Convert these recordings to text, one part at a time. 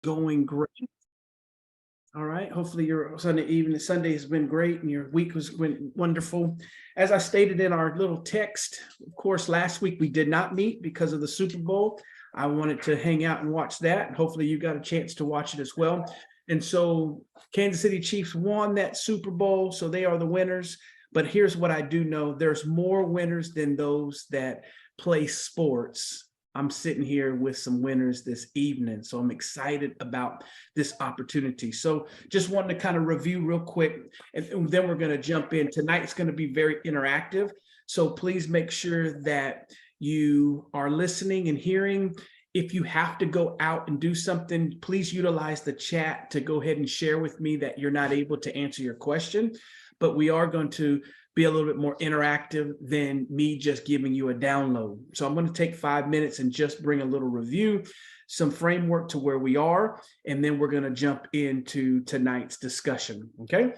Going great. All right. Hopefully your Sunday has been great and your week went wonderful. As I stated in our little text, of course, last week we did not meet because of the Super Bowl. I wanted to hang out and watch that. Hopefully you got a chance to watch it as well. And so Kansas City Chiefs won that Super Bowl, so they are the winners. But here's what I do know. There's more winners than those that play sports. I'm sitting here with some winners this evening, so I'm excited about this opportunity. So just wanted to kind of review real quick, and then we're going to jump in. Tonight's going to be very interactive, so please make sure that you are listening and hearing. If you have to go out and do something, please utilize the chat to go ahead and share with me that you're not able to answer your question, but we are going to be a little bit more interactive than me just giving you a download. So I'm going to take 5 minutes and just bring a little review, some framework to where we are, and then we're going to jump into tonight's discussion. Okay.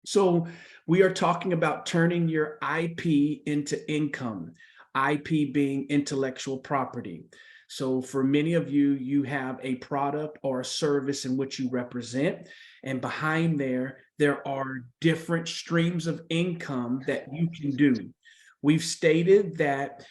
So we are talking about turning your IP into income, IP being intellectual property. So for many of you, you have a product or a service in which you represent, and behind there are different streams of income that you can do. We've stated that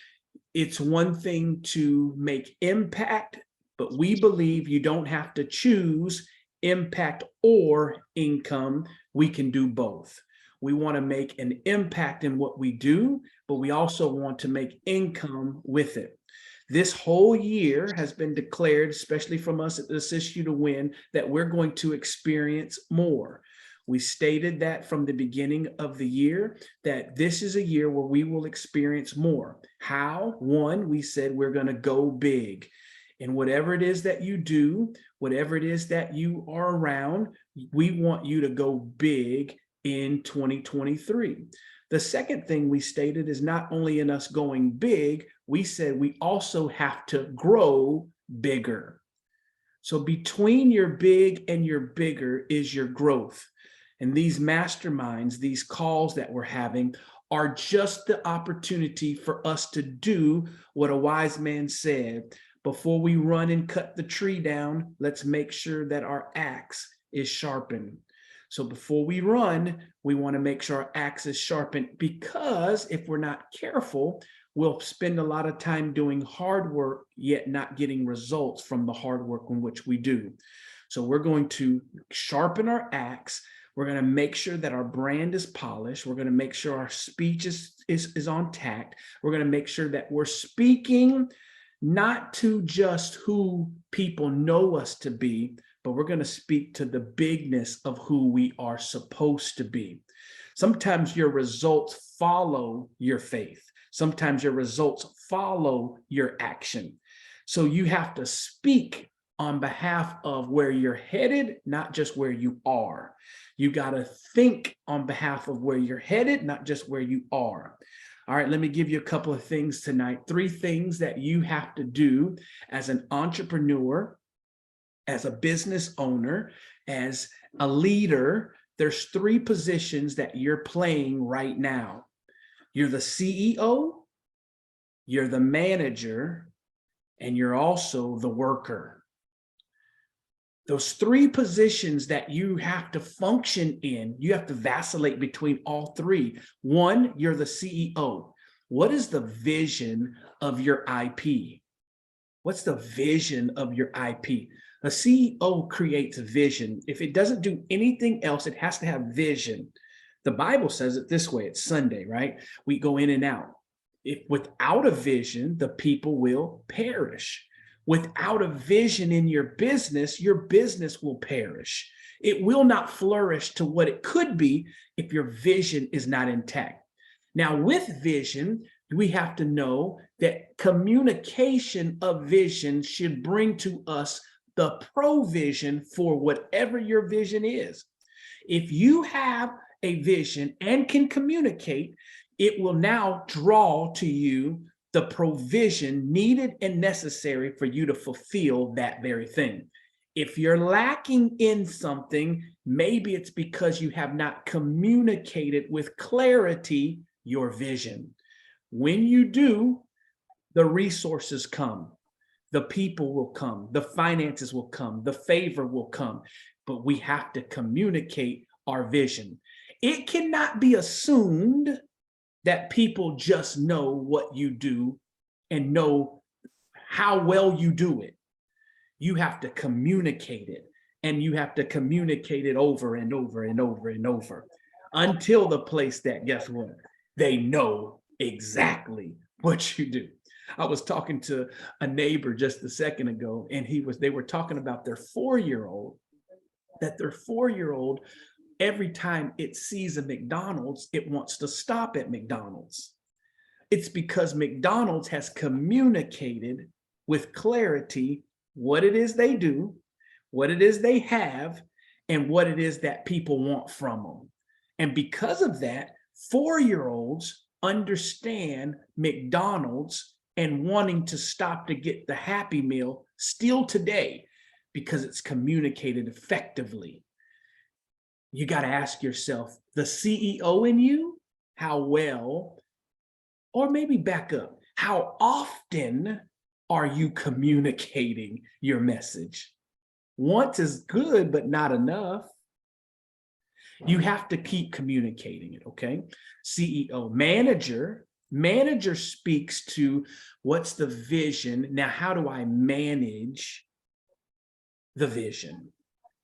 it's one thing to make impact, but we believe you don't have to choose impact or income. We can do both. We want to make an impact in what we do, but we also want to make income with it. This whole year has been declared, especially from us at Assist You to Win, that we're going to experience more. We stated that from the beginning of the year, that this is a year where we will experience more. How? One, we said we're going to go big. And whatever it is that you do, whatever it is that you are around, we want you to go big in 2023. The second thing we stated is not only in us going big, we said we also have to grow bigger. So between your big and your bigger is your growth. And these masterminds, these calls that we're having are just the opportunity for us to do what a wise man said. Before we run and cut the tree down, let's make sure that our axe is sharpened. So before we run, we want to make sure our axe is sharpened, because if we're not careful, we'll spend a lot of time doing hard work, yet not getting results from the hard work in which we do. So we're going to sharpen our axe. We're going to make sure that our brand is polished. We're going to make sure our speech is on tact. We're going to make sure that we're speaking not to just who people know us to be, but we're going to speak to the bigness of who we are supposed to be. Sometimes your results follow your faith. Sometimes your results follow your action. So you have to speak on behalf of where you're headed, not just where you are. You got to think on behalf of where you're headed, not just where you are. All right, let me give you a couple of things tonight. 3 things that you have to do as an entrepreneur, as a business owner, as a leader. There's 3 positions that you're playing right now. You're the CEO, you're the manager, and you're also the worker. Those 3 positions that you have to function in, you have to vacillate between all 3. 1, you're the CEO. What is the vision of your IP? What's the vision of your IP? A CEO creates a vision. If it doesn't do anything else, it has to have vision. The Bible says it this way. It's Sunday, right? We go in and out. If without a vision, the people will perish. Without a vision in your business will perish. It will not flourish to what it could be if your vision is not intact. Now, with vision, we have to know that communication of vision should bring to us the provision for whatever your vision is. If you have a vision and can communicate, it will now draw to you the provision needed and necessary for you to fulfill that very thing. If you're lacking in something, maybe it's because you have not communicated with clarity your vision. When you do, the resources come. The people will come, the finances will come, the favor will come, but we have to communicate our vision. It cannot be assumed that people just know what you do and know how well you do it. You have to communicate it, and you have to communicate it over and over and over and over until the place that, guess what? They know exactly what you do. I was talking to a neighbor just a second ago, and they were talking about their 4-year-old, that their 4-year-old, every time it sees a McDonald's, it wants to stop at McDonald's. It's because McDonald's has communicated with clarity what it is they do, what it is they have, and what it is that people want from them. And because of that, 4-year-olds understand McDonald's and wanting to stop to get the Happy Meal still today, because it's communicated effectively. You got to ask yourself, the CEO in you, how well, or maybe back up, how often are you communicating your message? Once is good, but not enough. You have to keep communicating it, okay? CEO, manager speaks to what's the vision. Now, how do I manage the vision?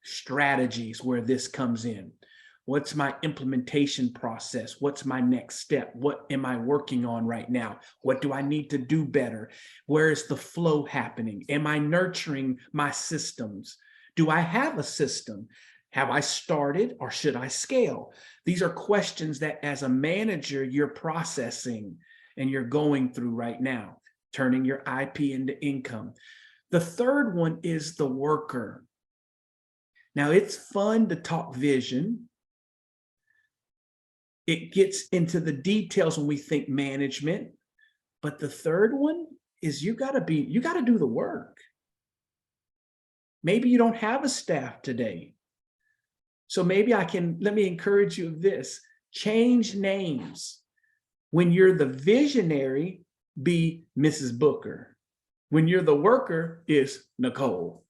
Strategies where this comes in. What's my implementation process? What's my next step? What am I working on right now? What do I need to do better? Where is the flow happening? Am I nurturing my systems? Do I have a system? Have I started, or should I scale? These are questions that as a manager, you're processing and you're going through right now, turning your IP into income. The third one is the worker. Now, it's fun to talk vision. It gets into the details when we think management. But the third one is you got to do the work. Maybe you don't have a staff today. So maybe let me encourage you of this. Change names. When you're the visionary, be Mrs. Booker. When you're the worker, is Nicole.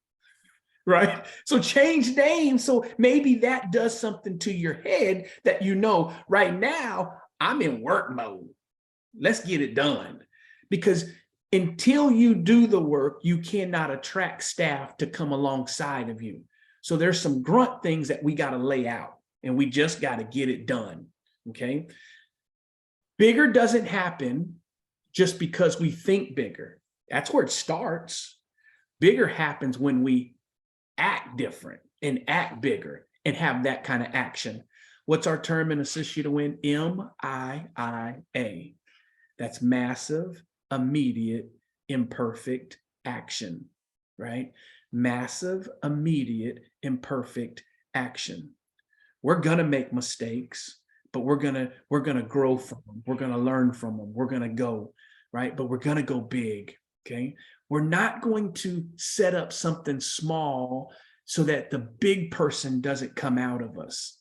Right? So change names. So maybe that does something to your head that right now I'm in work mode. Let's get it done. Because until you do the work, you cannot attract staff to come alongside of you. So there's some grunt things that we got to lay out, and we just got to get it done. Okay. Bigger doesn't happen just because we think bigger. That's where it starts. Bigger happens when we act different and act bigger and have that kind of action. What's our term in Assist You to Win? MIIA. That's massive, immediate, imperfect action, right? Massive, immediate, imperfect action. We're going to make mistakes, but we're going to grow from them. We're going to learn from them. We're going to go, right? But we're going to go big, okay? We're not going to set up something small so that the big person doesn't come out of us.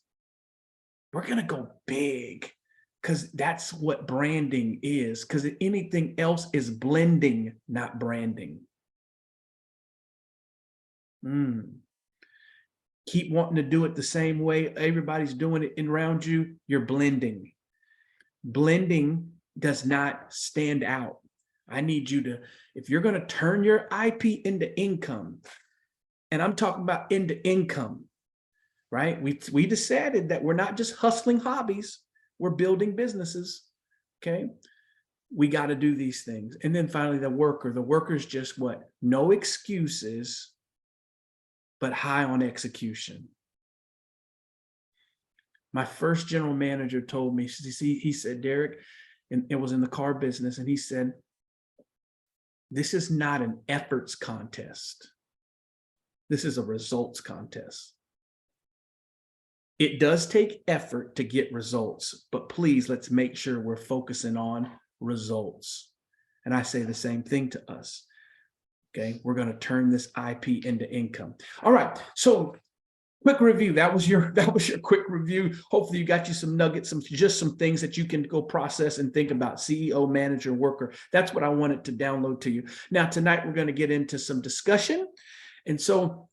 We're going to go big, because that's what branding is, because anything else is blending, not branding. Keep wanting to do it the same way everybody's doing it around you, you're blending. Blending does not stand out. I need you to, if you're going to turn your IP into income, and I'm talking about into income, right? We decided that we're not just hustling hobbies, we're building businesses, okay? We got to do these things. And then finally, the worker's just what? No excuses, but high on execution. My first general manager told me, he said, Derek, and it was in the car business, and he said, this is not an efforts contest. This is a results contest. It does take effort to get results, but please, let's make sure we're focusing on results. And I say the same thing to us. Okay, we're going to turn this IP into income. All right, so quick review. That was your quick review. Hopefully you got you some nuggets, some things that you can go process and think about. CEO, manager, worker. That's what I wanted to download to you. Now tonight we're going to get into some discussion. And so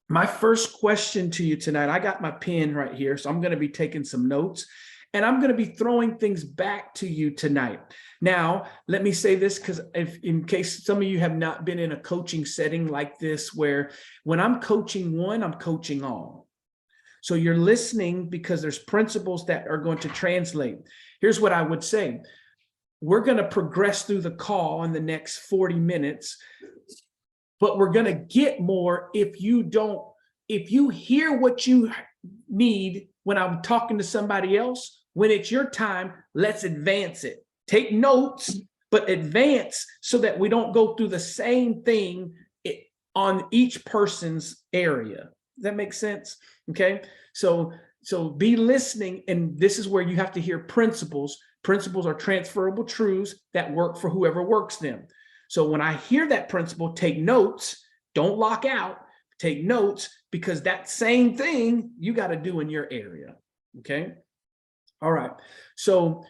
my first question to you tonight, I got my pen right here, so I'm going to be taking some notes. And I'm going to be throwing things back to you tonight. Now, let me say this, because in case some of you have not been in a coaching setting like this, where when I'm coaching one, I'm coaching all. So you're listening because there's principles that are going to translate. Here's what I would say. We're going to progress through the call in the next 40 minutes, but we're going to get more if you hear what you need when I'm talking to somebody else. When it's your time, let's advance it. Take notes, but advance so that we don't go through the same thing on each person's area. Does that make sense? Okay. So be listening. And this is where you have to hear principles. Principles are transferable truths that work for whoever works them. So when I hear that principle, take notes, don't lock out, take notes, because that same thing you got to do in your area. Okay. All right. So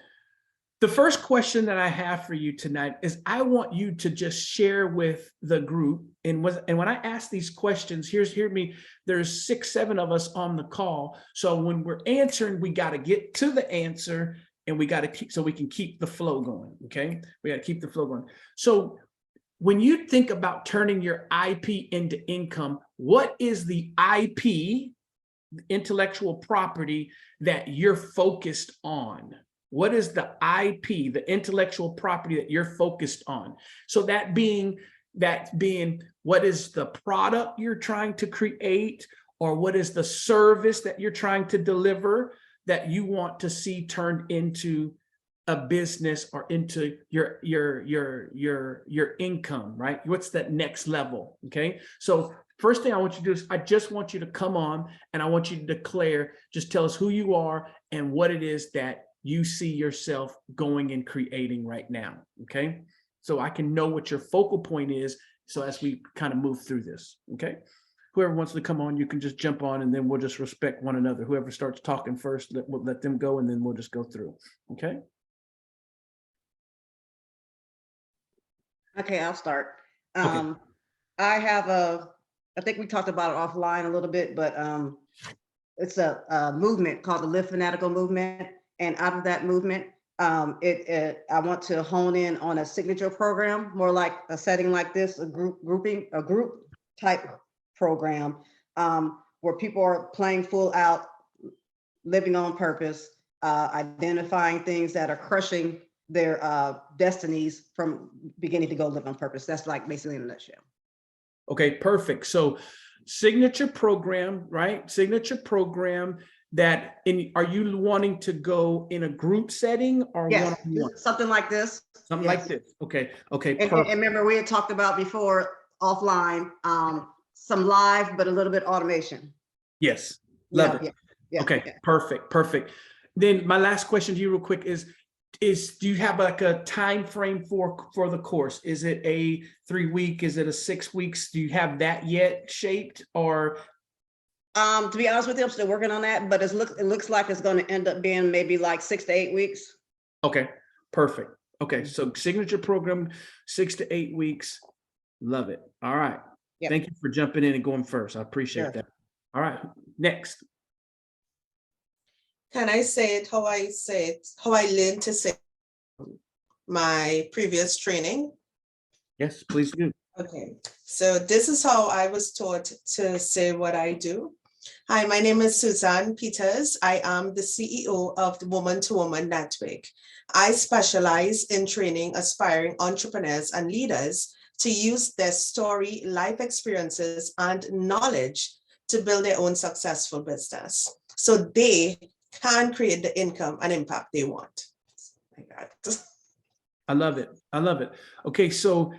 the first question that I have for you tonight is I want you to just share with the group. And when I ask these questions, hear me, there's 6, 7 of us on the call. So when we're answering, we got to get to the answer and we got to keep, so we can keep the flow going. Okay. We got to keep the flow going. So when you think about turning your IP into income, what is the IP, intellectual property, that you're focused on? What is the IP, the intellectual property that you're focused on? So that being, what is the product you're trying to create, or what is the service that you're trying to deliver that you want to see turned into a business or into your income, right? What's that next level? Okay. So first thing I want you to do is I just want you to come on and I want you to declare, just tell us who you are and what it is that you see yourself going and creating right now. Okay. So I can know what your focal point is. So as we kind of move through this, okay. Whoever wants to come on, you can just jump on and then we'll just respect one another. Whoever starts talking first, we'll let them go and then we'll just go through. Okay. Okay, I'll start. Okay. I think we talked about it offline a little bit, but it's a movement called the Live Fanatical movement. And out of that movement, I want to hone in on a signature program, more like a setting like this, a group type program, where people are playing full out, living on purpose, identifying things that are crushing their destinies from beginning to go live on purpose. That's like basically in a nutshell. Okay, perfect. So signature program, right? Signature program that are you wanting to go in a group setting or yes, one-on-one? Something like this. Something yes. like this. Okay. Okay. And remember, we had talked about before offline, some live, but a little bit automation. Yes. Love it. Yeah. Okay. Yeah. Perfect. Then my last question to you real quick is do you have like a time frame for the course? Is it a 3-week? Is it a 6 weeks? Do you have that yet shaped, or? To be honest with you, I'm still working on that, but it looks like it's going to end up being maybe like 6 to 8 weeks. Okay, perfect. Okay, so signature program, 6 to 8 weeks. Love it. All right. Yep. Thank you for jumping in and going first. I appreciate that. All right, next. Can I say it how I learned to say my previous training? Yes, please do. Okay, so this is how I was taught to say what I do. Hi, my name is Suzanne Peters. I am the CEO of the Woman to Woman Network. I specialize in training aspiring entrepreneurs and leaders to use their story, life experiences, and knowledge to build their own successful business so they can create the income and impact they want. Oh my God. I love it. I love it. Okay, so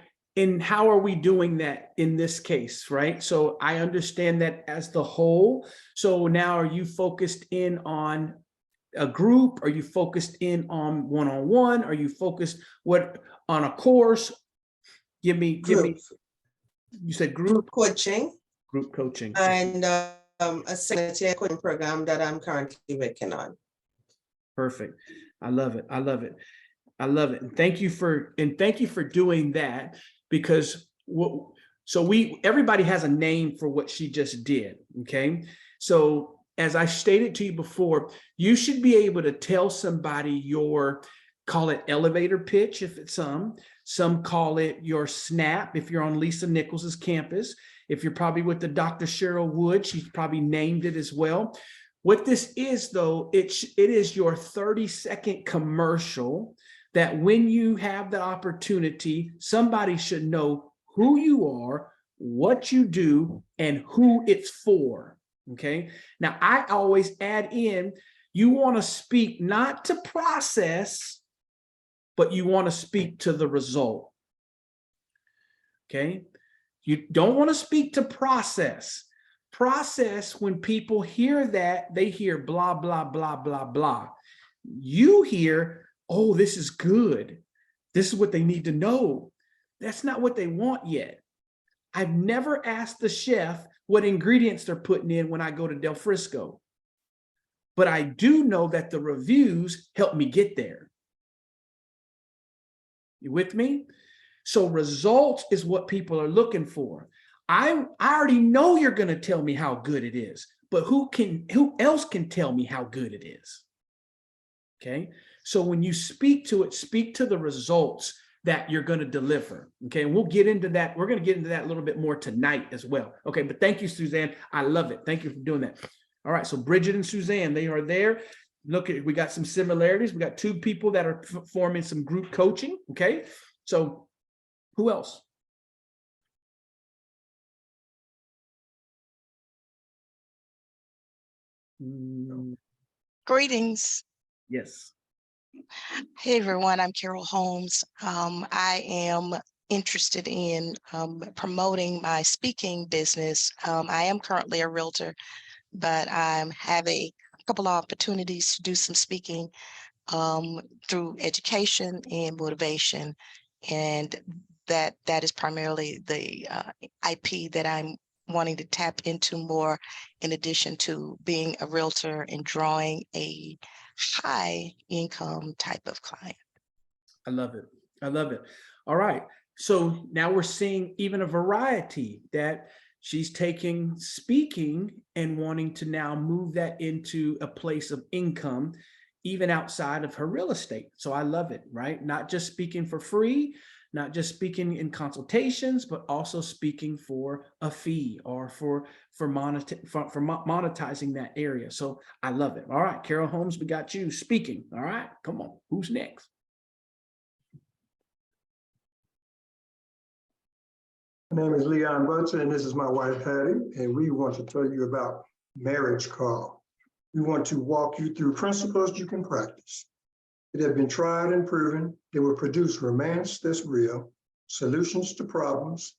how are we doing that in this case, right? So I understand that as the whole. So now are you focused in on a group? Are you focused in on one-on-one? Are you focused on a course? Give me, you said group coaching. Group coaching. And a signature coaching program that I'm currently working on. Perfect. I love it. I love it. I love it. And thank you for doing that, because everybody has a name for what she just did. Okay. So as I stated to you before, you should be able to tell somebody your, call it elevator pitch if it's some call it your snap if you're on Lisa Nichols's campus. If you're probably with the Dr. Cheryl Wood, she's probably named it as well. What this is, though, it is your 30-second commercial that when you have the opportunity, somebody should know who you are, what you do, and who it's for. Okay. Now, I always add in, you want to speak not to process, but you want to speak to the result. Okay. You don't want to speak to process. Process, when people hear that, they hear blah, blah, blah, blah, blah. You hear, oh, this is good. This is what they need to know. That's not what they want yet. I've never asked the chef what ingredients they're putting in when I go to Del Frisco, but I do know that the reviews help me get there. You with me? So results is what people are looking for. I already know you're going to tell me how good it is, but who else can tell me how good it is? Okay. So when you speak to it, speak to the results that you're going to deliver. Okay. And we'll get into that. We're going to get into that a little bit more tonight as well. Okay. But thank you, Suzanne. I love it. Thank you for doing that. All right. So Bridget and Suzanne, they are there. Look, we got some similarities. We got two people that are forming some group coaching. Okay. So who else? Greetings. Yes. Hey everyone, I'm Carol Holmes. I am interested in promoting my speaking business. I am currently a realtor, but I have a couple of opportunities to do some speaking through education and motivation. And that is primarily the IP that I'm wanting to tap into more, in addition to being a realtor and drawing a high income type of client. I love it. I love it. All right. So now we're seeing even a variety that she's taking speaking and wanting to now move that into a place of income, even outside of her real estate. So I love it, right? Not just speaking for free, not just speaking in consultations, but also speaking for a fee or for monetizing that area. So I love it. All right, Carol Holmes, we got you speaking. All right, come on. Who's next? My name is Leon Butcher, and this is my wife, Hattie, and we want to tell you about Marriage Call. We want to walk you through principles you can practice. It has been tried and proven. It will produce romance that's real, solutions to problems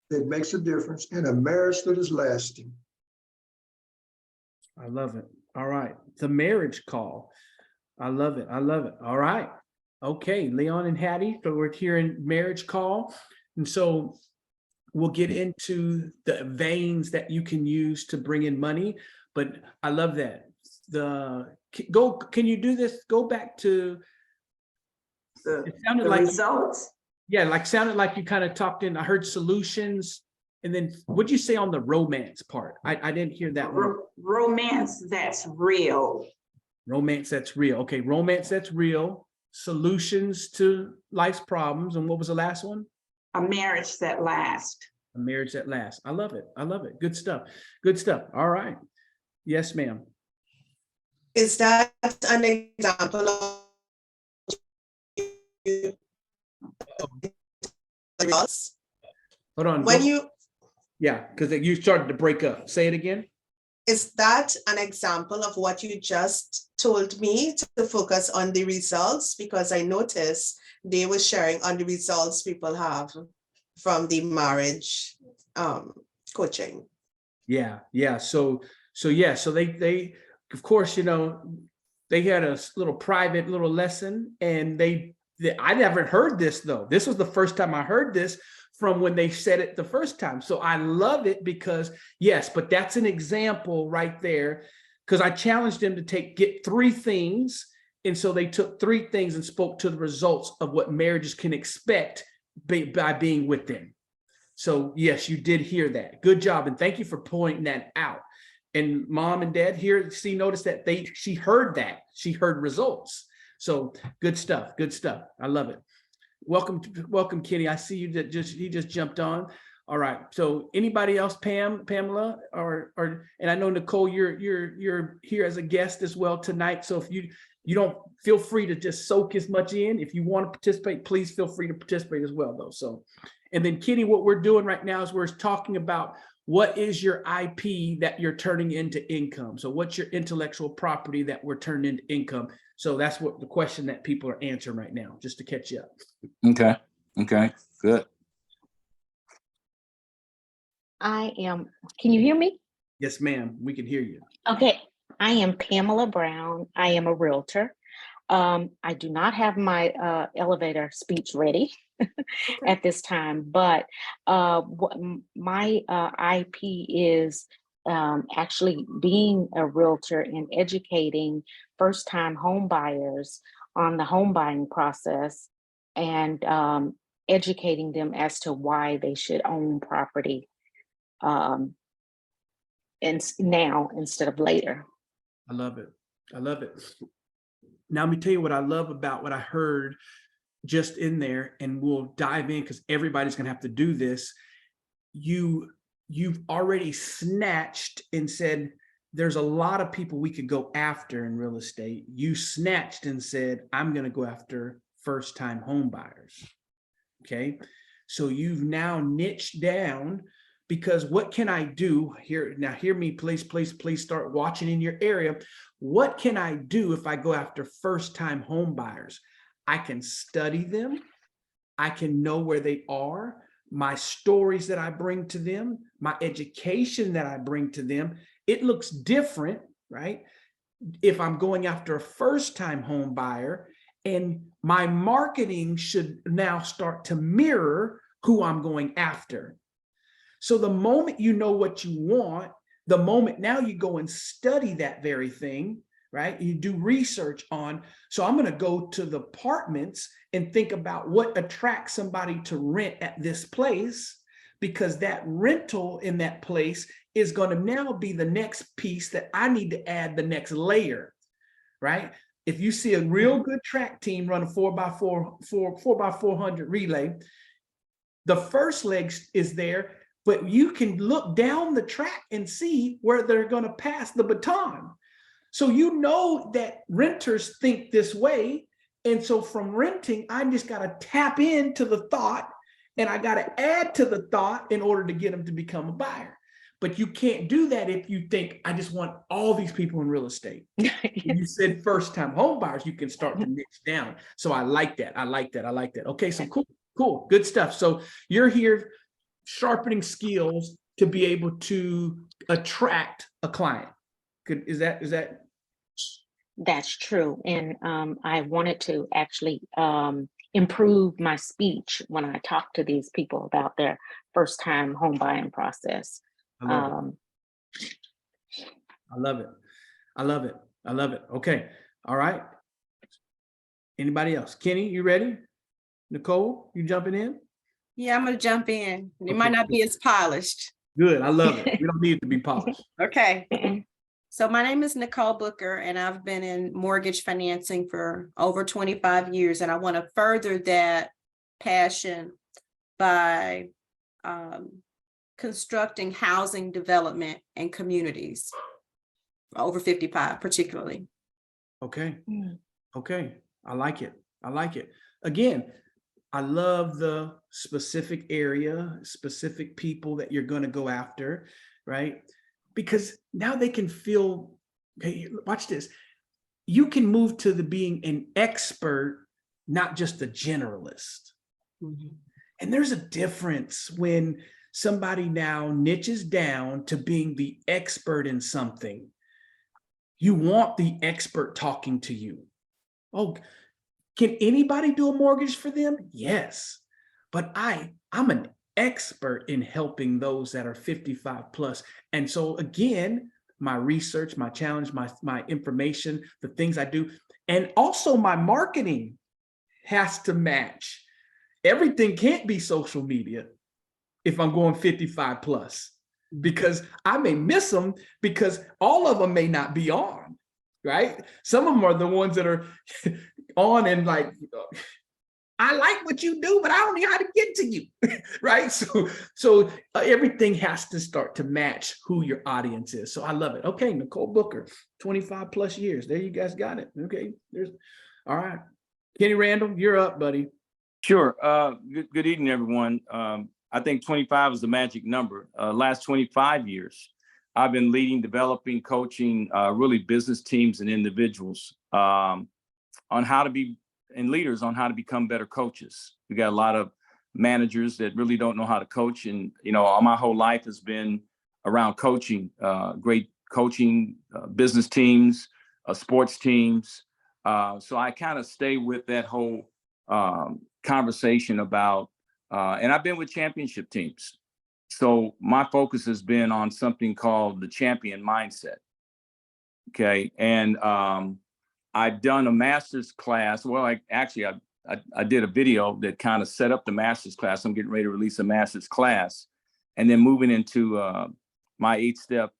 that makes a difference, and a marriage that is lasting. I love it. All right. The Marriage Call. I love it. I love it. All right. Okay. Leon and Hattie. So we're here in Marriage Call. And so we'll get into the veins that you can use to bring in money. But I love that. Can you do this? Go back to it sounded like results. Yeah, like sounded like you kind of talked in. I heard solutions. And then what'd you say on the romance part? I didn't hear that one. Romance that's real. Romance that's real. Okay, romance that's real. Solutions to life's problems. And what was the last one? A marriage that lasts. A marriage that lasts. I love it. I love it. Good stuff. Good stuff. All right. Yes, ma'am. Is that an example of results? Hold on. When you, yeah, because you started to break up. Say it again. is that an example of what you just told me, to focus on the results? Because I noticed they were sharing on the results people have from the marriage coaching. Yeah. So they of course, they had a little private little lesson, and I never heard this though. This was the first time I heard this from when they said it the first time. So I love it because, yes, but that's an example right there, because I challenged them to get 3 things. And so they took 3 things and spoke to the results of what marriages can expect by being with them. So yes, you did hear that. Good job. And thank you for pointing that out. And mom and dad here, notice that she heard that. She heard results. So good stuff. Good stuff. I love it. Welcome, Kenny. I see you he just jumped on. All right. So anybody else, Pamela, or and I know Nicole, you're here as a guest as well tonight. So if you don't, feel free to just soak as much in. If you want to participate, please feel free to participate as well, though. So, and then Kenny, what we're doing right now is we're talking about what is your IP that you're turning into income. So what's your intellectual property that we're turning into income? So that's what the question that people are answering right now, just to catch you up. Okay. Okay. Good. Can you hear me? Yes, ma'am. We can hear you. Okay, I am Pamela Brown. I am a realtor. I do not have my elevator speech ready at this time, but my IP is actually being a realtor and educating first-time home buyers on the home buying process and educating them as to why they should own property and now instead of later. I love it. I love it. Now, let me tell you what I love about what I heard just in there, and we'll dive in because everybody's going to have to do this. You've already snatched and said, there's a lot of people we could go after in real estate. You snatched and said, I'm going to go after first-time home buyers. Okay. So you've now niched down, because what can I do here? Now, hear me, please start watching in your area. What can I do if I go after first-time home buyers? I can study them. I can know where they are, my stories that I bring to them, my education that I bring to them. It looks different, right? If I'm going after a first-time home buyer, and my marketing should now start to mirror who I'm going after. So the moment you know what you want, the moment now you go and study that very thing, right? You do research on, so I'm going to go to the apartments and think about what attracts somebody to rent at this place, because that rental in that place is going to now be the next piece that I need to add the next layer, right? If you see a real good track team run a 4x400 relay, the first leg is there, but you can look down the track and see where they're going to pass the baton. So you know that renters think this way. And so from renting, I just got to tap into the thought, and I got to add to the thought in order to get them to become a buyer. But you can't do that if you think, I just want all these people in real estate. You said first-time home buyers, you can start to niche down. So I like that. I like that. I like that. Okay, so cool. Good stuff. So you're here sharpening skills to be able to attract a client. Is that? That's true. And I wanted to actually improve my speech when I talk to these people about their first time home buying process. I love it. I love it. Okay. All right. Anybody else? Kenny, you ready? Nicole, you jumping in? Yeah, I'm gonna jump in. It Okay. might not be as polished. Good. I love it. We don't need it to be polished. Okay. So my name is Nicole Booker, and I've been in mortgage financing for over 25 years. And I want to further that passion by constructing housing development and communities over 55 particularly. Okay. Okay. I like it. Again, I love the specific area, specific people that you're going to go after, right? Because now they can feel, hey, watch this. You can move to being an expert, not just a generalist. Mm-hmm. And there's a difference when somebody now niches down to being the expert in something. You want the expert talking to you. Oh, can anybody do a mortgage for them? Yes. But I'm an expert in helping those that are 55 plus. And so again, my research, my challenge, my information, the things I do, and also my marketing has to match. Everything can't be social media if I'm going 55 plus, because I may miss them because all of them may not be on, right? Some of them are the ones that are on and like, I like what you do, but I don't know how to get to you, right? So everything has to start to match who your audience is. So I love it. Okay, Nicole Booker, 25 plus years. There you guys got it. Okay, all right. Kenny Randall, you're up, buddy. Sure. Good evening, everyone. I think 25 is the magic number. Last 25 years, I've been leading, developing, coaching really business teams and individuals on how to be, and leaders on how to become better coaches. We got a lot of managers that really don't know how to coach. And, all my whole life has been around coaching, great coaching, business teams, sports teams. So I kind of stay with that whole conversation about, and I've been with championship teams. So my focus has been on something called the champion mindset. Okay. And I've done a master's class. Well, I did a video that kind of set up the master's class. I'm getting ready to release a master's class, and then moving into my 8-step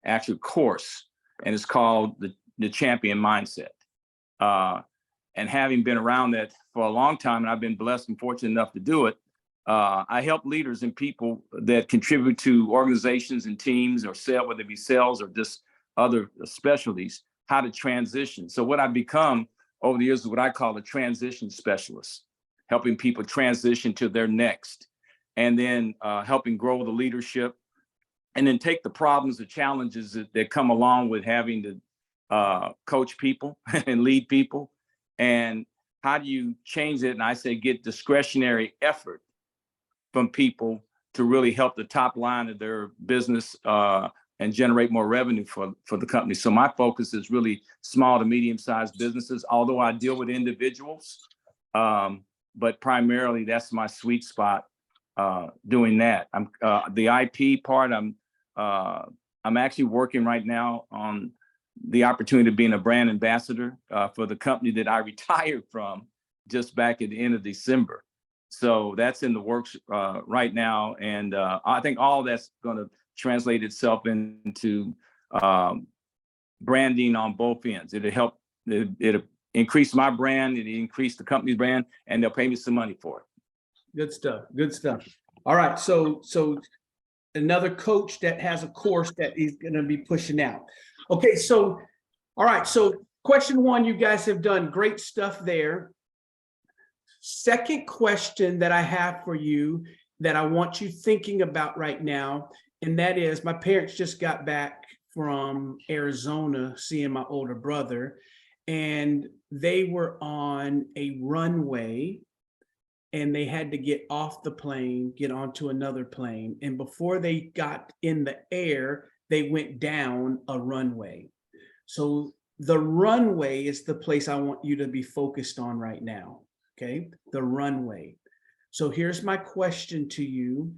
actual course, and it's called the champion mindset. And having been around that for a long time, and I've been blessed and fortunate enough to do it, I help leaders and people that contribute to organizations and teams, or sell, whether it be sales or just other specialties, how to transition. So what I've become over the years is what I call a transition specialist, helping people transition to their next, and then helping grow the leadership, and then take the problems, the challenges that come along with having to coach people and lead people. And how do you change it? And I say, get discretionary effort from people to really help the top line of their business and generate more revenue for the company. So my focus is really small to medium-sized businesses, although I deal with individuals, but primarily that's my sweet spot, doing that. I'm the IP part. I'm actually working right now on the opportunity of being a brand ambassador for the company that I retired from just back at the end of December. So that's in the works right now. And I think all that's going to translate itself into branding on both ends. It'll help, it'll increase my brand, it'll increase the company's brand, and they'll pay me some money for it. Good stuff. Good stuff. All right. So another coach that has a course that he's going to be pushing out. Okay. So, all right. So question one, you guys have done great stuff there. Second question that I have for you that I want you thinking about right now, and that is, my parents just got back from Arizona seeing my older brother, and they were on a runway, and they had to get off the plane, get onto another plane. And before they got in the air, they went down a runway. So the runway is the place I want you to be focused on right now. Okay, the runway. So here's my question to you.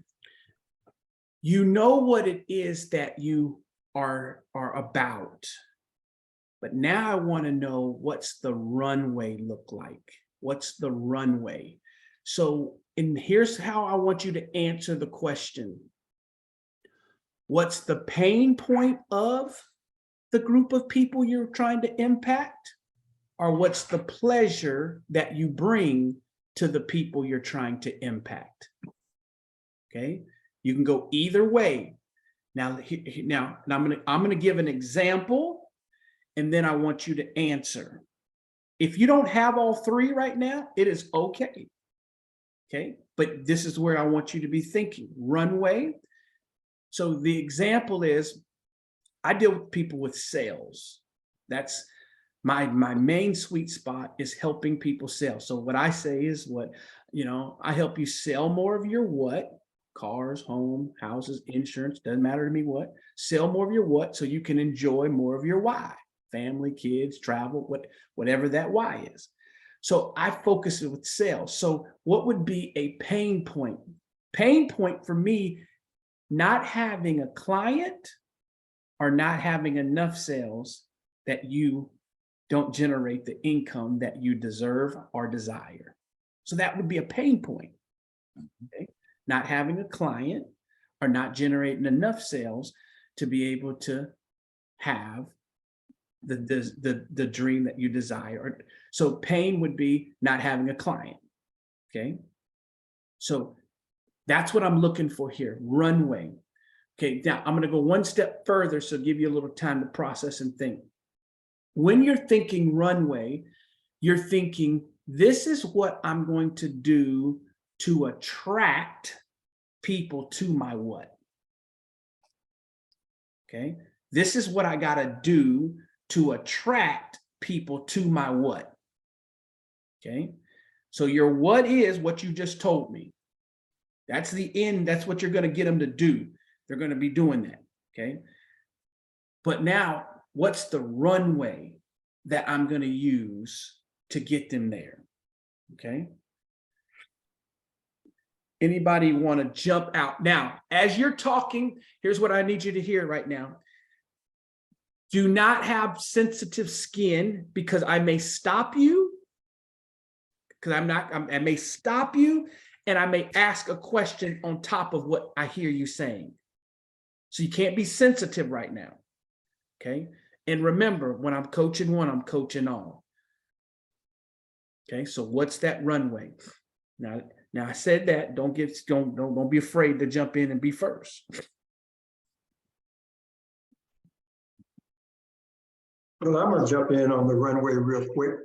You know what it is that you are about, but now I want to know, what's the runway look like? What's the runway? So, and here's how I want you to answer the question. What's the pain point of the group of people you're trying to impact? Or what's the pleasure that you bring to the people you're trying to impact? Okay, you can go either way. Now I'm gonna give an example, and then I want you to answer. If you don't have all three right now, it is okay. Okay, but this is where I want you to be thinking. Runway. So the example is, I deal with people with sales. That's my main sweet spot, is helping people sell. So what I say is, I help you sell more of your what, cars, home, houses, insurance, doesn't matter to me what, sell more of your what so you can enjoy more of your why, family, kids, travel, whatever that why is. So I focus it with sales. So what would be a pain point Pain point for me, not having a client or not having enough sales that you don't generate the income that you deserve or desire. So that would be a pain point. Okay? Not having a client or not generating enough sales to be able to have the dream that you desire. So pain would be not having a client. Okay. So that's what I'm looking for here. Runway. Okay. Now I'm going to go one step further. So give you a little time to process and think. When you're thinking runway, you're thinking, this is what I'm going to do to attract people to my what? Okay. This is what I got to do to attract people to my what? Okay. So your what is what you just told me. That's the end. That's what you're going to get them to do. They're going to be doing that. Okay. But now, what's the runway that I'm going to use to get them there? Okay. Anybody want to jump out? Now, as you're talking, here's what I need you to hear right now. Do not have sensitive skin, because I may stop you. Because I may stop you and I may ask a question on top of what I hear you saying. So you can't be sensitive right now. Okay. And remember, when I'm coaching one, I'm coaching all. Okay. So what's that runway? Now I said that, don't be afraid to jump in and be first. Well, I'm gonna jump in on the runway real quick.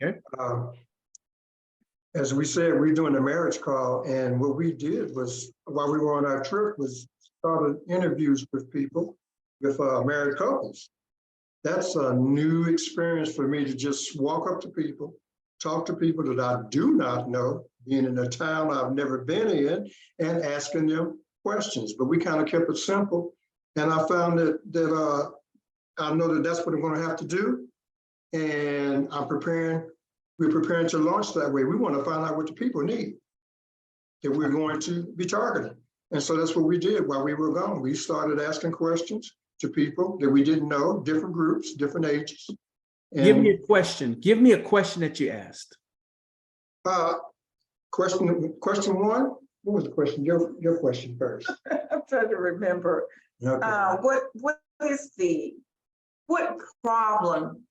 Okay. As we said, we're doing a marriage call, and what we did was, while we were on our trip, was started interviews with people, with married couples. That's a new experience for me, to just walk up to people, talk to people that I do not know, being in a town I've never been in, and asking them questions. But we kind of kept it simple, and I found that I know that that's what I'm going to have to do, and we're preparing to launch that way. We want to find out what the people need that we're going to be targeting. And so that's what we did while we were gone. We started asking questions to people that we didn't know, different groups, different ages. Give me a question. Give me a question that you asked. Question one. What was the question? Your question first. I'm trying to remember. Okay. What problem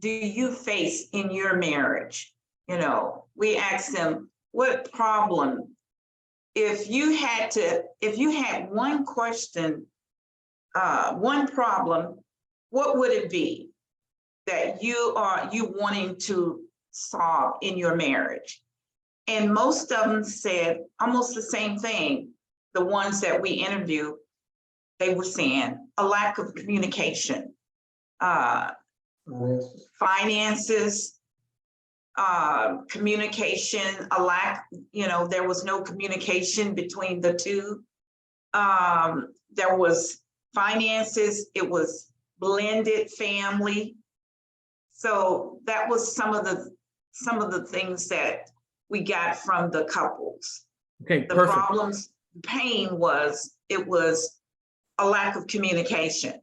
do you face in your marriage? You know, we asked them, what problem, if you had one question, one problem, what would it be that you wanting to solve in your marriage? And most of them said almost the same thing. The ones that we interviewed, they were saying a lack of communication, finances, communication, a lack, there was no communication between the two. There was finances, it was blended family. So that was some of the things that we got from the couples. Okay, the perfect. Problems, pain it was a lack of communication.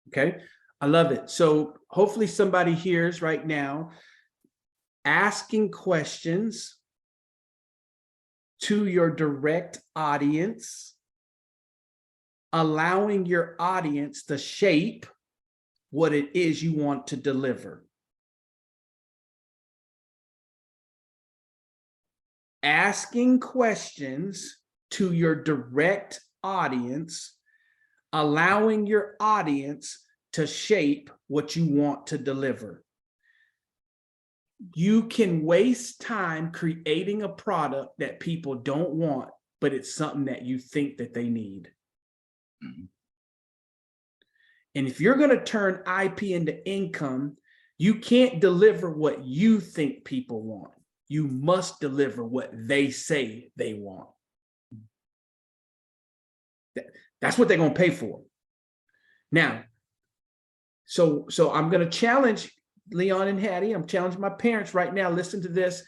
Okay, I love it. So hopefully somebody hears right now, asking questions to your direct audience, allowing your audience to shape what it is you want to deliver. Asking questions to your direct audience, allowing your audience to shape what you want to deliver. You can waste time creating a product that people don't want, but it's something that you think that they need. Mm-hmm. And if you're going to turn IP into income, you can't deliver what you think people want. You must deliver what they say they want. That's what they're going to pay for. Now, so I'm going to challenge Leon and Hattie. I'm challenging my parents right now. Listen to this.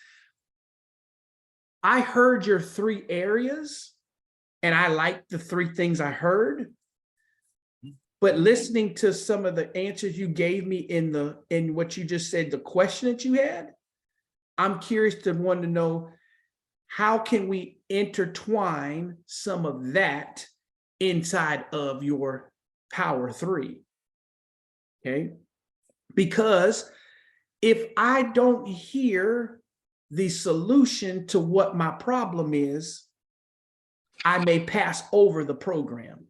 I heard your 3 areas and I liked the 3 things I heard. But listening to some of the answers you gave me in what you just said, the question that you had, I'm curious to want to know, how can we intertwine some of that inside of your power 3? Okay. Because if I don't hear the solution to what my problem is, I may pass over the program.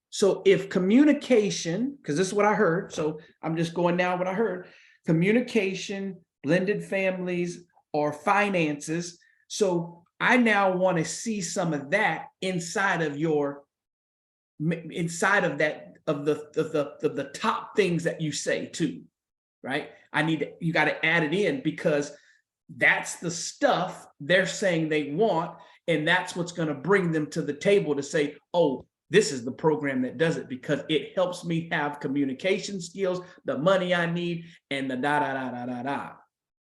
So if communication, because this is what I heard, so I'm just going down what I heard, communication, blended families, or finances. So I now want to see some of that inside of the top things that you say too, right? You got to add it in, because that's the stuff they're saying they want, and that's what's going to bring them to the table to say, oh, this is the program that does it, because it helps me have communication skills, the money I need, and the da da da da da da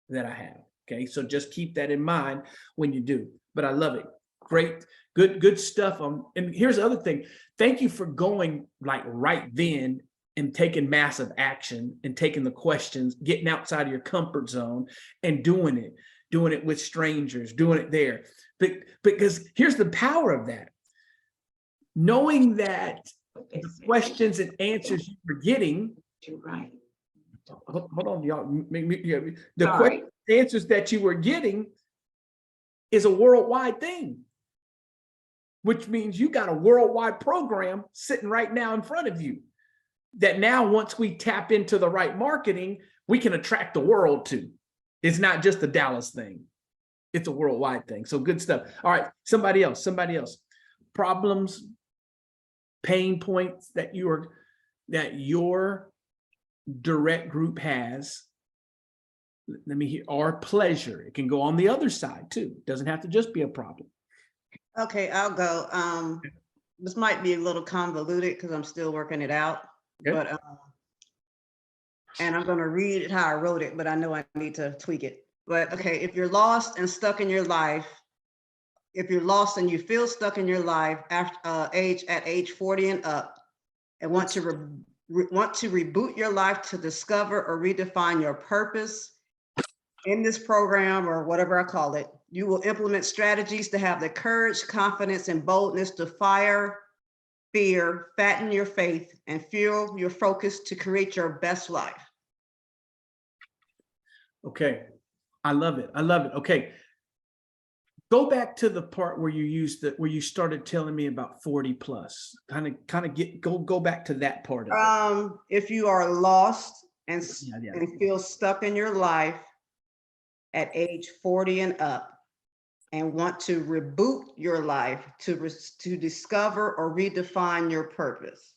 that I have. Okay, so just keep that in mind when you do. But I love it. Great, good stuff. And here's the other thing. Thank you for going like right then and taking massive action and taking the questions, getting outside of your comfort zone and doing it with strangers, doing it there. Because here's the power of that. Knowing that the questions and answers you were getting, You're right. hold on, y'all. The Sorry. questions and answers that you were getting is a worldwide thing, which means you got a worldwide program sitting right now in front of you that now, once we tap into the right marketing, we can attract the world to. It's not just a Dallas thing. It's a worldwide thing. So good stuff. All right, somebody else. Problems, pain points that your direct group has. Let me hear. Or pleasure. It can go on the other side too. It doesn't have to just be a problem. Okay, I'll go. This might be a little convoluted because I'm still working it out, Okay. but and I'm gonna read it how I wrote it, but I know I need to tweak it. But okay, if you're lost and stuck in your life, if you're lost and you feel stuck in your life after age 40 and up, and want to reboot your life to discover or redefine your purpose in this program, or whatever I call it, you will implement strategies to have the courage, confidence, and boldness to fire fear, fatten your faith, and fuel your focus to create your best life. Okay. I love it. Okay. Go back to the part where where you started telling me about 40 plus. Kind of go back to that part of it. If you are lost and Yeah. and feel stuck in your life at age 40 and up, and want to reboot your life to discover or redefine your purpose.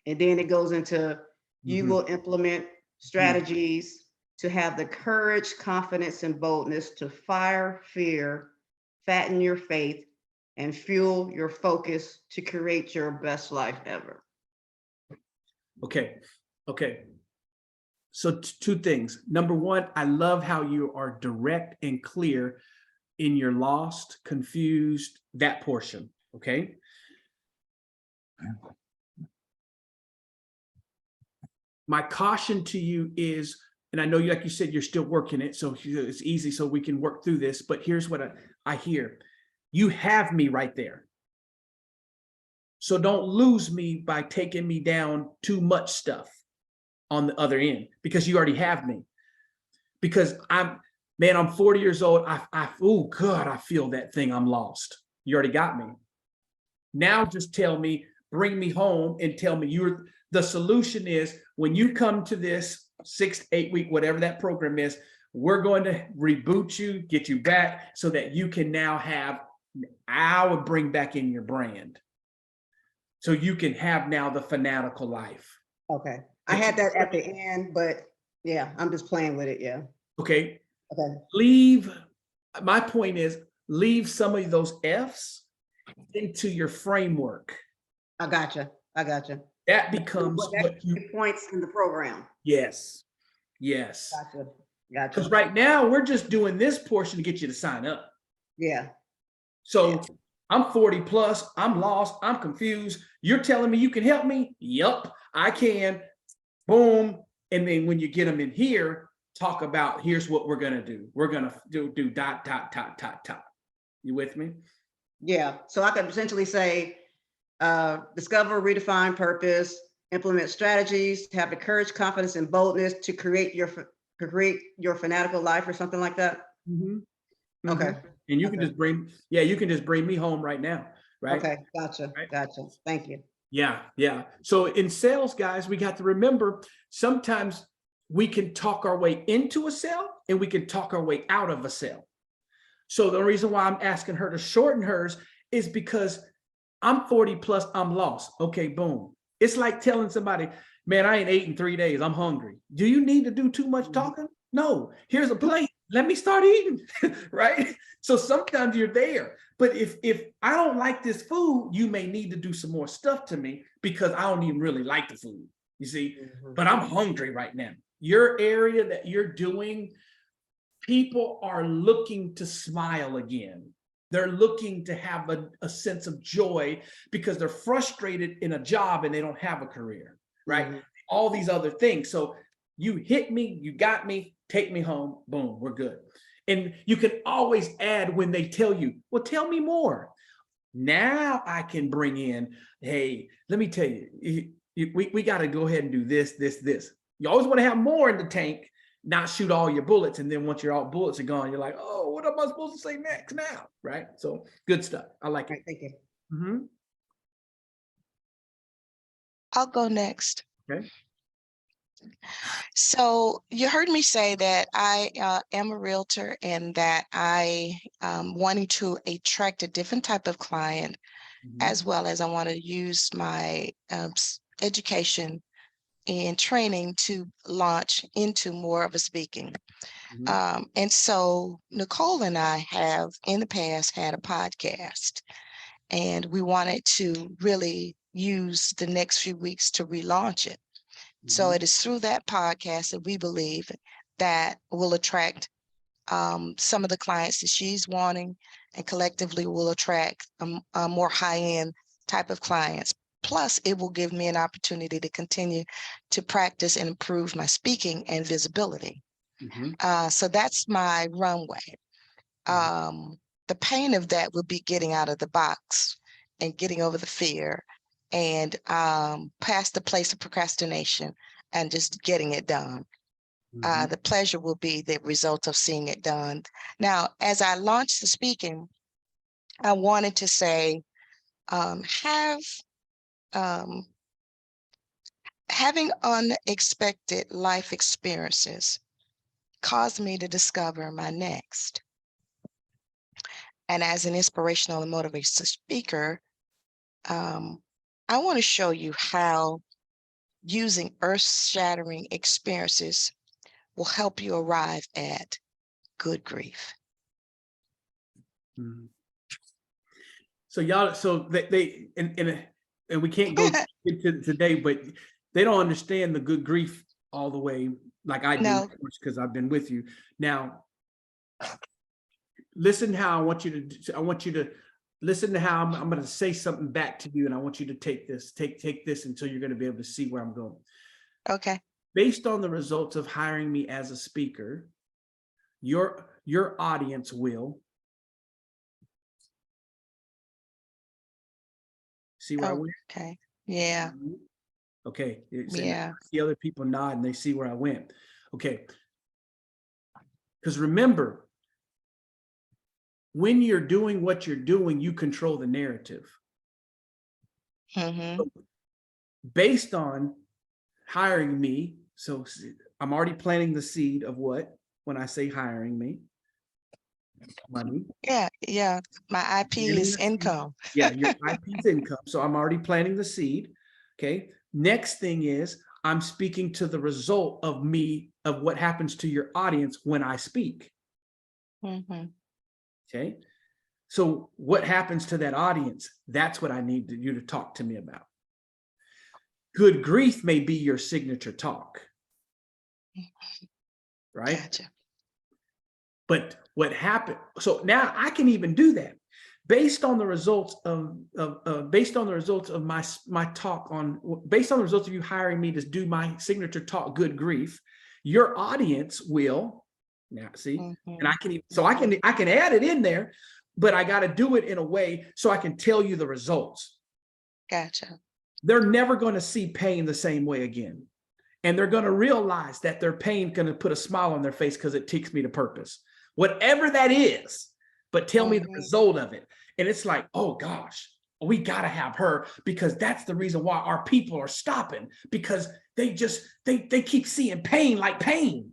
And then it goes into, you will implement strategies to have the courage, confidence, and boldness to fire fear, fatten your faith, and fuel your focus to create your best life ever. Okay. So 2 things. Number 1, I love how you are direct and clear in your lost, confused, that portion. Okay. My caution to you is, and I know, like you said, you're still working it, so it's easy, so we can work through this, but here's what I hear. You have me right there. So don't lose me by taking me down too much stuff on the other end, because you already have me. Because I'm 40 years old. Oh God, I feel that thing. I'm lost. You already got me. Now just tell me, bring me home and tell me the solution is, when you come to this 6 to 8 week, whatever that program is, we're going to reboot you, get you back so that you can now I would bring back in your brand. So you can have now the fanatical life. Okay. I had that at the end, but yeah, I'm just playing with it. Yeah. Okay. Okay. My point is, leave some of those F's into your framework. I gotcha. That becomes what you points in the program. Yes. Gotcha. Because Gotcha. right now we're just doing this portion to get you to sign up. Yeah. So I'm 40 plus, I'm lost, I'm confused. You're telling me you can help me? Yup, I can. Boom. And then when you get them in here, talk about here's what we're gonna do. We're gonna do dot, dot, dot, dot, dot. You with me? Yeah. So I could essentially say, discover, redefine purpose, implement strategies, have the courage, confidence, and boldness to create your fanatical life or something like that. Mhm. Okay. Mhm. And you can Okay. just bring, yeah, you can just bring me home right now, right? Okay. Gotcha. Right. Gotcha. Thank you. Yeah, yeah. So in sales, guys, we got to remember sometimes we can talk our way into a sale and we can talk our way out of a sale. So the reason why I'm asking her to shorten hers is because I'm 40 plus, I'm lost. Okay, boom. It's like telling somebody, man, I ain't ate in 3 days. I'm hungry. Do you need to do too much talking? No, here's a plate. Let me start eating, right? So sometimes you're there. But if I don't like this food, you may need to do some more stuff to me because I don't even really like the food, you see, but I'm hungry right now. Your area that you're doing, people are looking to smile again. They're looking to have a sense of joy because they're frustrated in a job and they don't have a career, right? All these other things. So you hit me, you got me, take me home, boom, we're good. And you can always add when they tell you, well, tell me more. Now I can bring in, hey, let me tell you, we got to go ahead and do this, this, this. You always want to have more in the tank, not shoot all your bullets. And then once your all bullets are gone, you're like, oh, what am I supposed to say next now? Right. So good stuff. I like All right. it. Thank you. Mhm. I'll go next. Okay. So you heard me say that I am a realtor and that I wanting to attract a different type of client, Mhm. as well as I want to use my education and training to launch into more of a speaking. Mhm. And so Nicole and I have in the past had a podcast, and we wanted to really use the next few weeks to relaunch it. So Mhm. it is through that podcast that we believe that will attract some of the clients that she's wanting, and collectively will attract a more high-end type of clients. Plus, it will give me an opportunity to continue to practice and improve my speaking and visibility. Mhm. So that's my runway. The pain of that would be getting out of the box and getting over the fear and past the place of procrastination and just getting it done. Mhm. The pleasure will be the result of seeing it done. Now, as I launched the speaking, I wanted to say, have having unexpected life experiences caused me to discover my next. And as an inspirational and motivational speaker, I want to show you how using earth-shattering experiences will help you arrive at good grief. Mhm. So y'all, so they and we can't go into today, but they don't understand the good grief all the way like I do, No. because I've been with you. Now, listen how I want you to listen to how I'm going to say something back to you, and I want you to take this until you're going to be able to see where I'm going. Okay. Based on the results of hiring me as a speaker, your audience will see where I went. Okay. Yeah. Okay. And Yeah. I see other people nod and they see where I went. Okay. Because remember, when you're doing what you're doing, you control the narrative. Mm-hmm. Based on hiring me, so I'm already planting the seed of what when I say hiring me, money. Yeah. Yeah. My IP Planting is the seed. income. Yeah, your IP's income. So I'm already planting the seed. Okay. Next thing is I'm speaking to the result of me, of what happens to your audience when I speak. Mm-hmm. Okay. So what happens to that audience? That's what I need you to talk to me about. Good grief may be your signature talk. Right? Gotcha. But what happened? So now I can even do that based on the results of my talk on, based on the results of you hiring me to do my signature talk, Good Grief. Your audience will now see, and I can even, so I can add it in there, but I got to do it in a way so I can tell you the results. Gotcha. They're never going to see pain the same way again. And they're going to realize that their pain going to put a smile on their face because it takes me to purpose, whatever that is, but tell me the result of it. And it's like, oh gosh, we got to have her, because that's the reason why our people are stopping, because they keep seeing pain like pain.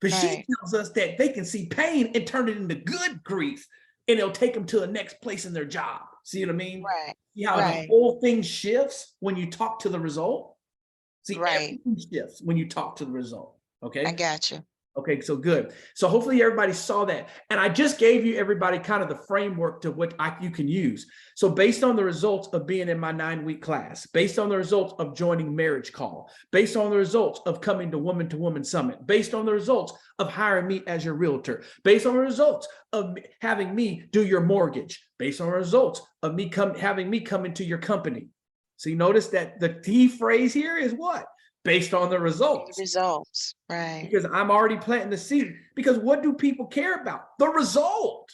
But she tells us that they can see pain and turn it into good grief, and it'll take them to the next place in their job. See what I mean? Right. See how the whole thing shifts when you talk to the result? See, everything shifts when you talk to the result. Okay. I got you. Okay, so good. So hopefully everybody saw that. And I just gave you everybody kind of the framework to what you can use. So based on the results of being in my 9-week class, based on the results of joining Marriage Call, based on the results of coming to Woman Summit, based on the results of hiring me as your realtor, based on the results of having me do your mortgage, based on the results of having me come into your company. So you notice that the key phrase here is what? Based on the results. The results, right. Because I'm already planting the seed. Because what do people care about? The result.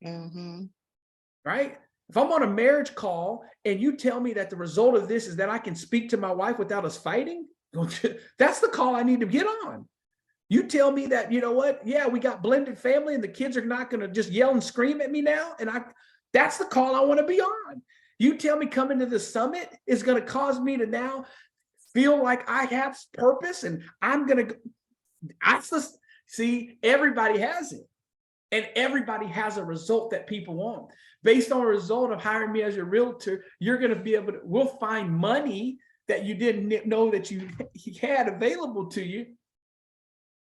Right? If I'm on a marriage call and you tell me that the result of this is that I can speak to my wife without us fighting, that's the call I need to get on. You tell me that, you know what? Yeah, we got blended family and the kids are not going to just yell and scream at me now. And that's the call I want to be on. You tell me coming to the summit is going to cause me to now feel like I have purpose and I'm going to, see, everybody has it. And everybody has a result that people want. Based on a result of hiring me as your realtor, you're going to be able to, we'll find money that you didn't know that you had available to you.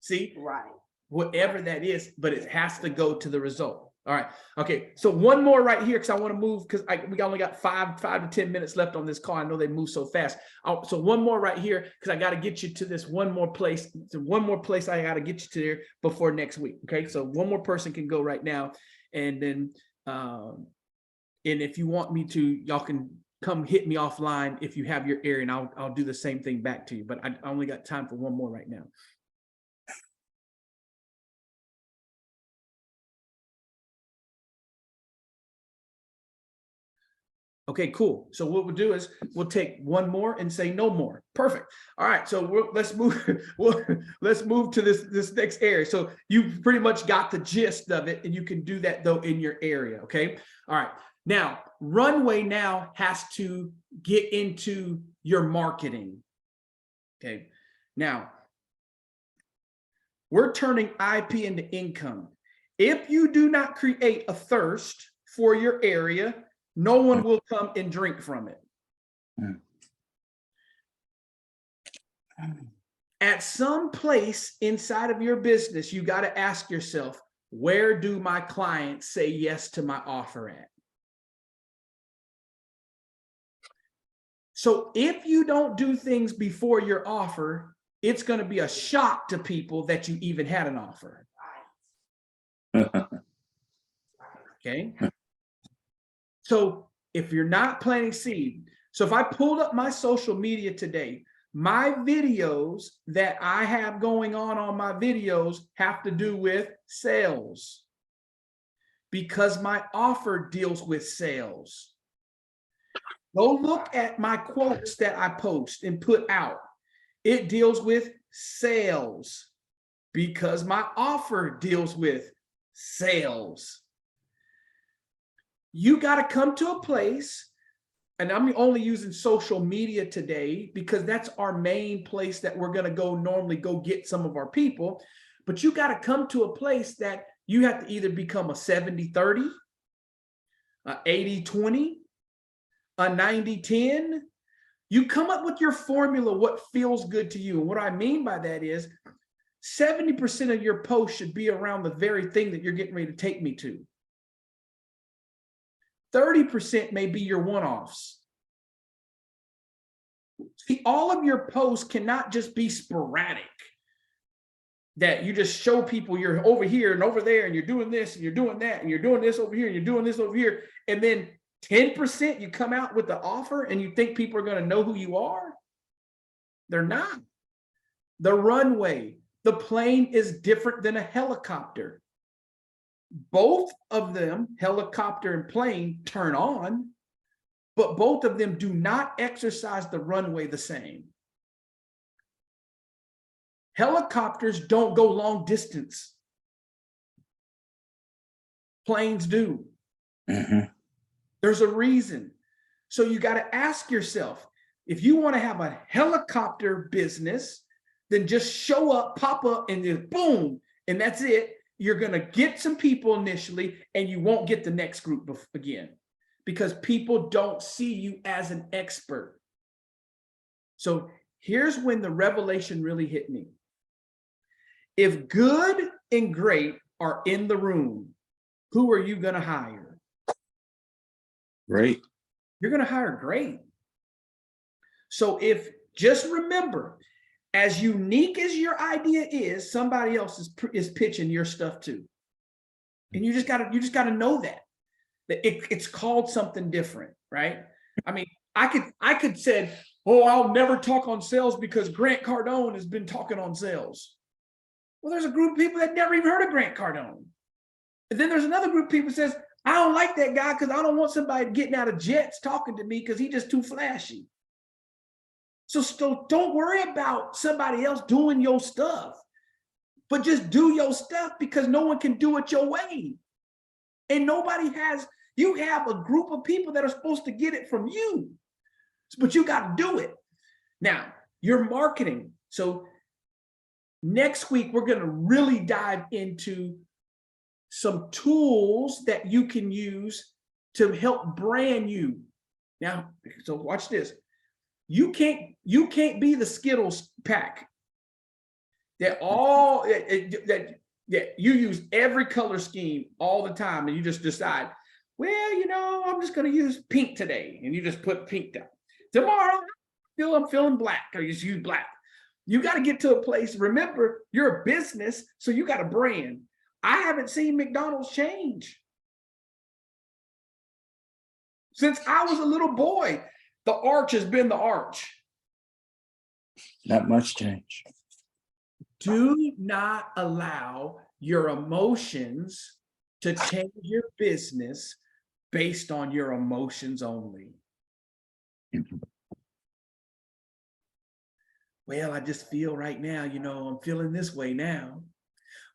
See, Right. Whatever that is, but it has to go to the result. All right. Okay. So one more right here, because I want to move, because we only got 5 to 10 minutes left on this call. I know they move so fast. So one more right here, because I got to get you to this one more place. So one more place I got to get you to there before next week. Okay. So one more person can go right now. And then, and if you want me to, y'all can come hit me offline if you have your area, and I'll do the same thing back to you. But I only got time for one more right now. Okay, cool. So what we'll do is we'll take one more and say no more. Perfect. All right. So let's move. Let's move to this next area. So you pretty much got the gist of it, and you can do that though in your area. Okay. All right. Now, Runway now has to get into your marketing. Okay. Now, we're turning IP into income. If you do not create a thirst for your area, no one will come and drink from it. At some place inside of your business, you got to ask yourself, where do my clients say yes to my offer at? So if you don't do things before your offer, it's going to be a shock to people that you even had an offer. Okay. So if you're not planting seed, so if I pulled up my social media today, my videos that I have going on my videos have to do with sales, because my offer deals with sales. Go look at my quotes that I post and put out. It deals with sales because my offer deals with sales. You got to come to a place, and I'm only using social media today because that's our main place that we're going to go normally go get some of our people. But you got to come to a place that you have to either become a 70-30, a 80-20, a 90-10. You come up with your formula, what feels good to you. And what I mean by that is 70% of your post should be around the very thing that you're getting ready to take me to. 30% may be your one-offs. See, all of your posts cannot just be sporadic. that you just show people you're over here and over there and you're doing this and you're doing that and you're doing this over here and you're doing this over here. And then 10% you come out with the offer and you think people are going to know who you are? They're not. The runway, the plane is different than a helicopter. Both of them, helicopter and plane, turn on, but both of them do not exercise the runway the same. Helicopters don't go long distance. Planes do. There's a reason. So you got to ask yourself, if you want to have a helicopter business, then just show up, pop up, and then boom, and that's it. You're going to get some people initially, and you won't get the next group again because people don't see you as an expert. So here's when the revelation really hit me. If good and great are in the room, who are you going to hire? Great. You're going to hire great. So if, just remember, as unique as your idea is, somebody else is pitching your stuff too. And you just gotta know that it's called something different, right? I mean, I could say, oh, I'll never talk on sales because Grant Cardone has been talking on sales. Well, there's a group of people that never even heard of Grant Cardone. And then there's another group of people that says, I don't like that guy because I don't want somebody getting out of jets talking to me because he's just too flashy. So don't worry about somebody else doing your stuff, but just do your stuff because no one can do it your way. And you have a group of people that are supposed to get it from you, but you got to do it. Now, your marketing. So next week, we're going to really dive into some tools that you can use to help brand you. Now, so watch this. You can't be the Skittles pack that you use every color scheme all the time and you just decide, well, I'm just going to use pink today, and you just put pink down. Tomorrow, I'm feeling black, or you just use black. You got to get to a place. Remember, you're a business, so you got a brand. I haven't seen McDonald's change since I was a little boy. The arch has been the arch. Not much change. Do not allow your emotions to change your business based on your emotions only. Well, I just feel right now, I'm feeling this way now.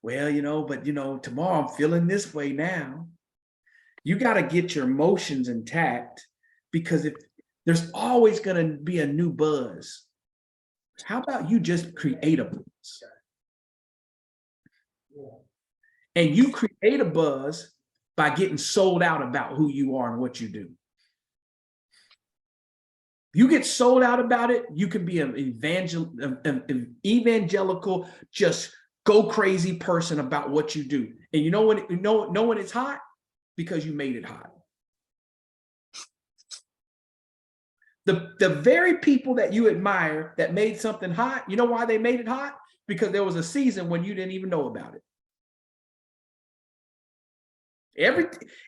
Well, but tomorrow I'm feeling this way now. You got to get your emotions intact, because if there's always going to be a new buzz. How about you just create a buzz? And you create a buzz by getting sold out about who you are and what you do. You get sold out about it, you can be an evangelical, just go crazy person about what you do. And you know when it's hot? Because you made it hot. The very people that you admire that made something hot, you know why they made it hot? Because there was a season when you didn't even know about it.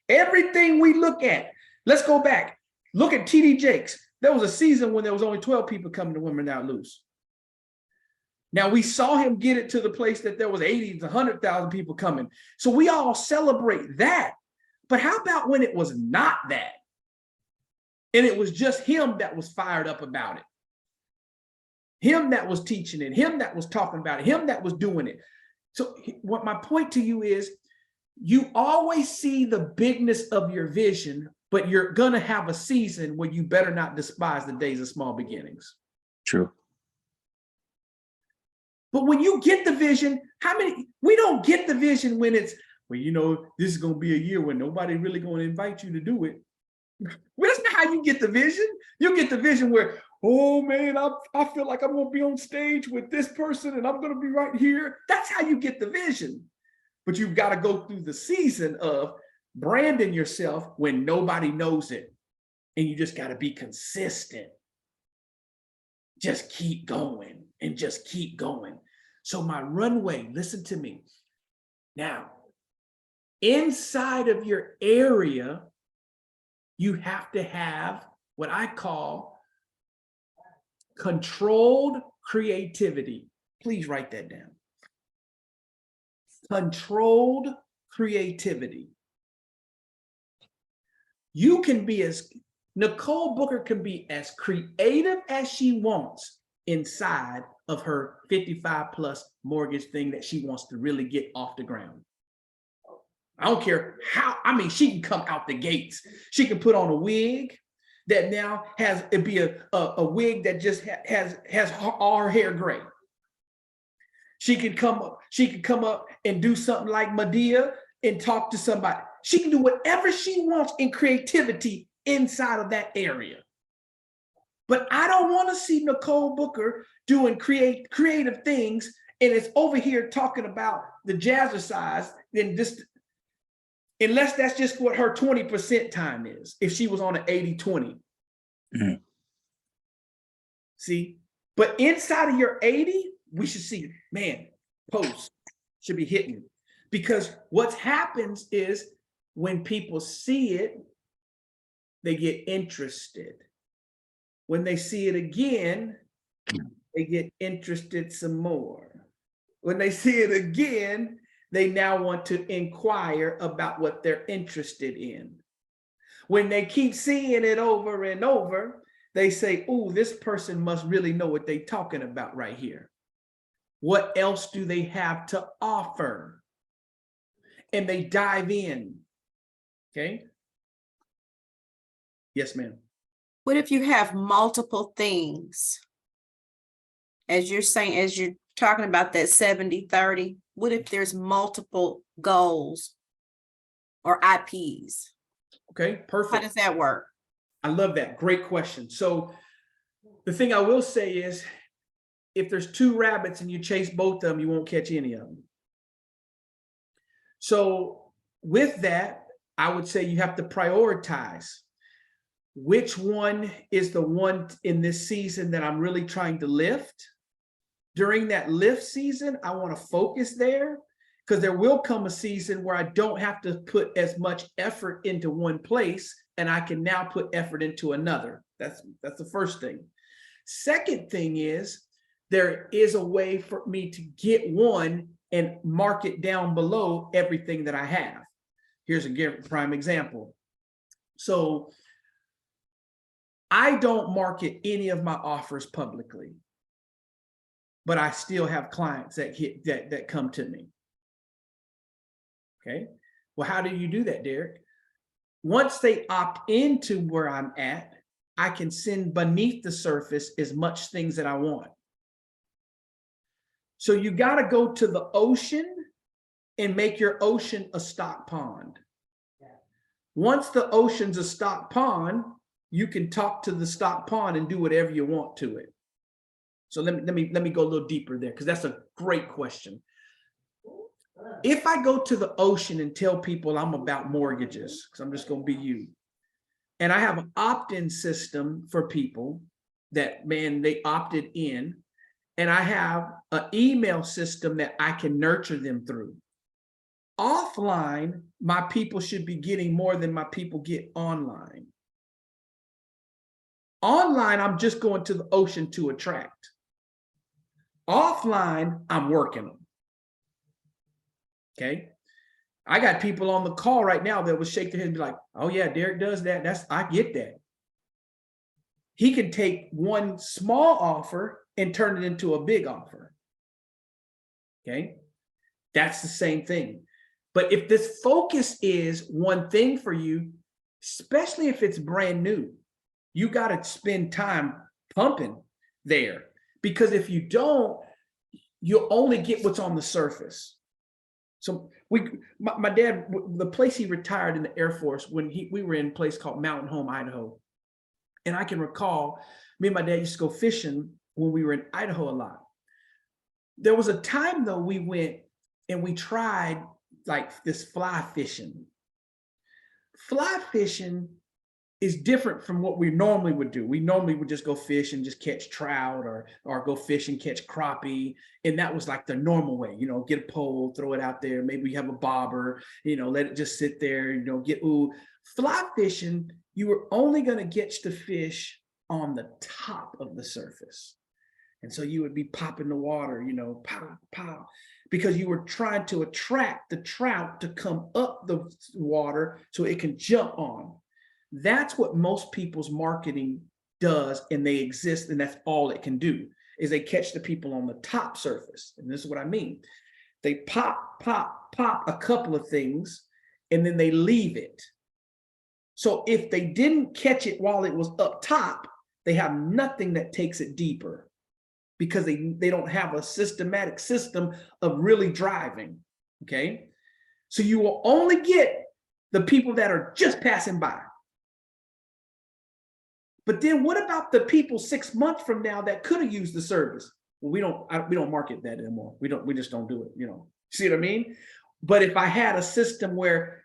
Everything we look at, let's go back. Look at TD Jakes. There was a season when there was only 12 people coming to Women Now Loose. Now we saw him get it to the place that there was 80 to 100,000 people coming. So we all celebrate that. But how about when it was not that? And it was just him that was fired up about it. Him that was teaching it, him that was talking about it, him that was doing it. So what my point to you is, you always see the bigness of your vision, but you're going to have a season where you better not despise the days of small beginnings. True. But when you get the vision, we don't get the vision when it's, well, this is going to be a year when nobody really going to invite you to do it. Well, that's not how you get the vision. You get the vision where, oh man, I feel like I'm going to be on stage with this person and I'm going to be right here. That's how you get the vision. But you've got to go through the season of branding yourself when nobody knows it. And you just got to be consistent. Just keep going and just keep going. So my runway, listen to me. Now, inside of your area, you have to have what I call controlled creativity. Please write that down. Controlled creativity. You can be Nicole Booker can be as creative as she wants inside of her 55 plus mortgage thing that she wants to really get off the ground. I don't care how, I mean, she can come out the gates. She can put on a wig that now has, it'd be a wig that just has all her hair gray. She can come up and do something like Medea and talk to somebody. She can do whatever she wants in creativity inside of that area. But I don't want to see Nicole Booker doing creative things and it's over here talking about the jazzercise, then just, unless that's just what her 20% time is, if she was on an 80-20. Mhm. See, but inside of your 80, we should see, man, posts should be hitting. Because what happens is when people see it, they get interested. When they see it again, they get interested some more. When they see it again, they now want to inquire about what they're interested in. When they keep seeing it over and over, they say, "Ooh, this person must really know what they're talking about right here. What else do they have to offer?" And they dive in. Okay. Yes, ma'am. What if you have multiple things? As you're saying, as you're talking about that 70-30, what if there's multiple goals or IPs? Okay, How perfect. does that work? I love that. Great question. So the thing I will say is, if there's 2 rabbits and you chase both of them, you won't catch any of them. So with that, I would say you have to prioritize. Which one is the one in this season that I'm really trying to lift? During that lift season, I want to focus there, because there will come a season where I don't have to put as much effort into one place and I can now put effort into another. That's the first thing. Second thing is, there is a way for me to get one and mark it down below everything that I have. Here's a prime example. So I don't market any of my offers publicly, but I still have clients that come to me. Okay. Well, how do you do that, Derek? Once they opt into where I'm at, I can send beneath the surface as much things that I want. So you got to go to the ocean and make your ocean a stock pond. Once the ocean's a stock pond, you can talk to the stock pond and do whatever you want to it. So let me go a little deeper there, because that's a great question. If I go to the ocean and tell people I'm about mortgages, because I'm just going to be you, and I have an opt-in system for people that, man, they opted in, and I have an email system that I can nurture them through. Offline, my people should be getting more than my people get online. Online, I'm just going to the ocean to attract. Offline, I'm working them. Okay. I got people on the call right now that will shake their head and be like, "Oh yeah, Derek does that. I get that." He can take one small offer and turn it into a big offer. Okay. That's the same thing. But if this focus is one thing for you, especially if it's brand new, you got to spend time pumping there, because if you don't, you'll only get what's on the surface. So my dad, the place he retired in the Air Force, when we were in a place called Mountain Home, Idaho. And I can recall me and my dad used to go fishing when we were in Idaho a lot. There was a time though, we went and we tried like this fly fishing. Fly fishing is different from what we normally would do. We normally would just go fish and just catch trout or go fish and catch crappie. And that was like the normal way, you know, get a pole, throw it out there. Maybe you have a bobber, you know, let it just sit there, you know, fly fishing. You were only going to catch the fish on the top of the surface. And so you would be popping the water, you know, pow, pow, because you were trying to attract the trout to come up the water so it can jump on. That's what most people's marketing does, and they exist, and that's all it can do, is they catch the people on the top surface. And this is what I mean. They pop a couple of things, and then they leave it. So if they didn't catch it while it was up top, they have nothing that takes it deeper, because they don't have a systematic system of really driving, okay? So you will only get the people that are just passing by. But then what about the people 6 months from now that could have used the service? Well, we don't market that anymore. We just don't do it, you know. See what I mean? But if I had a system where,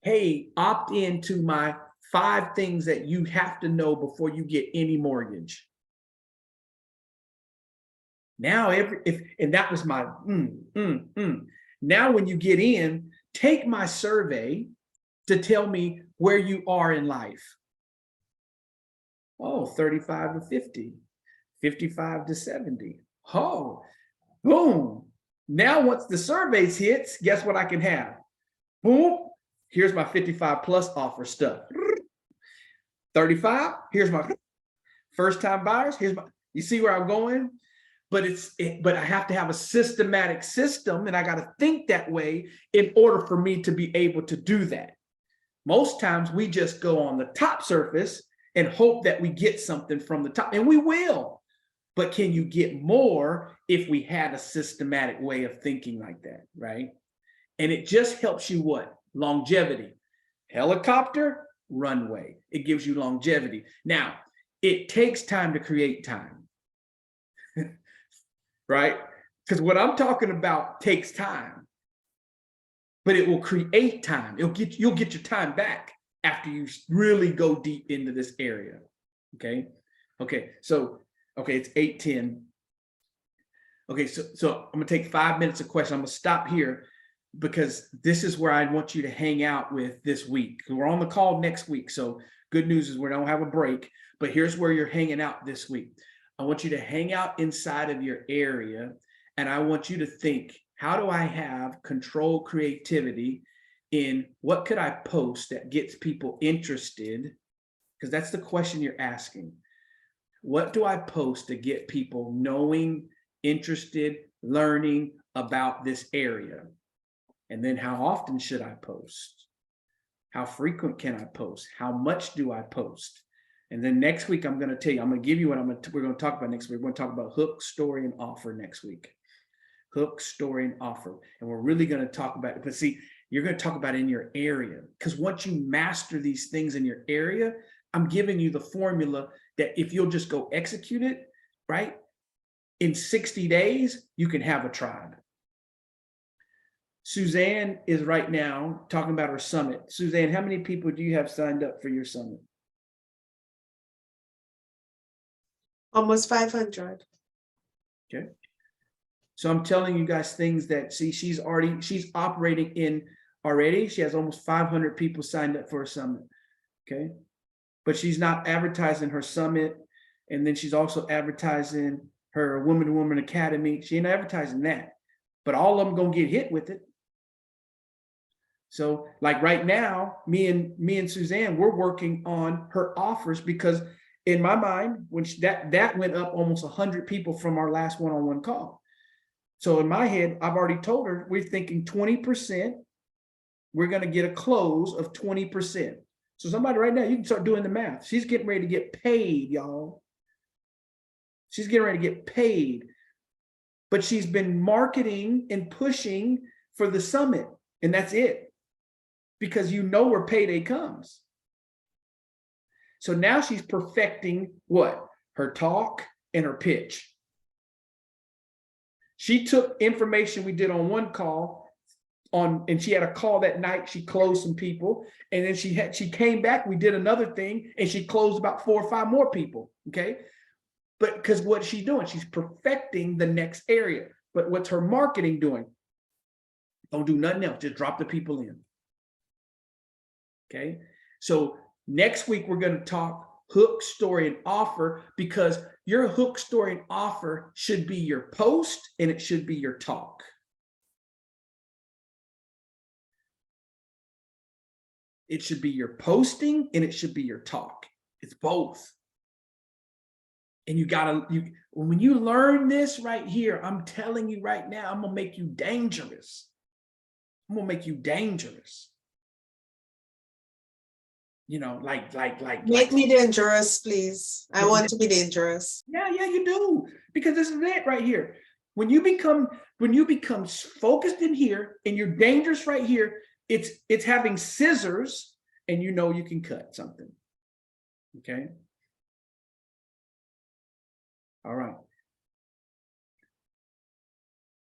hey, opt into my 5 things that you have to know before you get any mortgage. Now, and that was my Now, when you get in, take my survey to tell me where you are in life. Oh, 35 to 50, 55 to 70. Oh, boom. Now, once the surveys hits, guess what I can have? Boom. Here's my 55 plus offer stuff. 35, here's my first time buyers. You see where I'm going? But but I have to have a systematic system, and I got to think that way in order for me to be able to do that. Most times we just go on the top surface and hope that we get something from the top, and we will. But can you get more if we had a systematic way of thinking like that, right? And it just helps you what? Longevity. Helicopter, runway. It gives you longevity. Now, it takes time to create time, right? Because what I'm talking about takes time, but it will create time. You'll get your time back after you really go deep into this area. Okay. So it's 8:10. Okay, so I'm gonna take 5 minutes of questions. I'm gonna stop here because this is where I want you to hang out with this week. We're on the call next week. So good news is we don't have a break, but here's where you're hanging out this week. I want you to hang out inside of your area, and I want you to think, how do I have controlled creativity in what could I post that gets people interested? Because that's the question you're asking. What do I post to get people knowing, interested, learning about this area? And then how often should I post? How frequent can I post? How much do I post? And then next week, I'm going to tell you, I'm going to give you what we're going to talk about next week. We're going to talk about hook, story, and offer next week. Hook, story, and offer. And we're really going to talk about it. But see, you're going to talk about it in your area. Because once you master these things in your area, I'm giving you the formula that if you'll just go execute it, right? In 60 days, you can have a tribe. Suzanne is right now talking about her summit. Suzanne, how many people do you have signed up for your summit? Almost 500. Okay. So I'm telling you guys things that, see, she's operating in already. She has almost 500 people signed up for a summit. Okay. But she's not advertising her summit. And then she's also advertising her Woman to Woman Academy. She ain't advertising that, but all of them gonna get hit with it. So like right now, me and Suzanne, we're working on her offers, because in my mind, when that went up almost 100 people from our last one-on-one call. So in my head, I've already told her we're thinking 20%. We're going to get a close of 20%. So somebody right now, you can start doing the math. She's getting ready to get paid, y'all. She's getting ready to get paid. But she's been marketing and pushing for the summit, and that's it. Because you know where payday comes. So now she's perfecting what? Her talk and her pitch. She took information we did on one call, on, and she had a call that night. She closed some people, and then she came back. We did another thing, and she closed about 4 or 5 more people. Okay, but because what's she doing? She's perfecting the next area. But what's her marketing doing? Don't do nothing else. Just drop the people in. Okay, so next week we're going to talk hook, story, and offer, because your hook, story, and offer should be your post and it should be your talk. It should be your posting and it should be your talk. It's both. And when you learn this right here, I'm telling you right now, I'm gonna make you dangerous. I'm gonna make you dangerous. You know, Make me dangerous, please. I want to be dangerous. Yeah, you do. Because this is it right here. When you become focused in here and you're dangerous right here, it's having scissors and you know you can cut something. Okay. All right.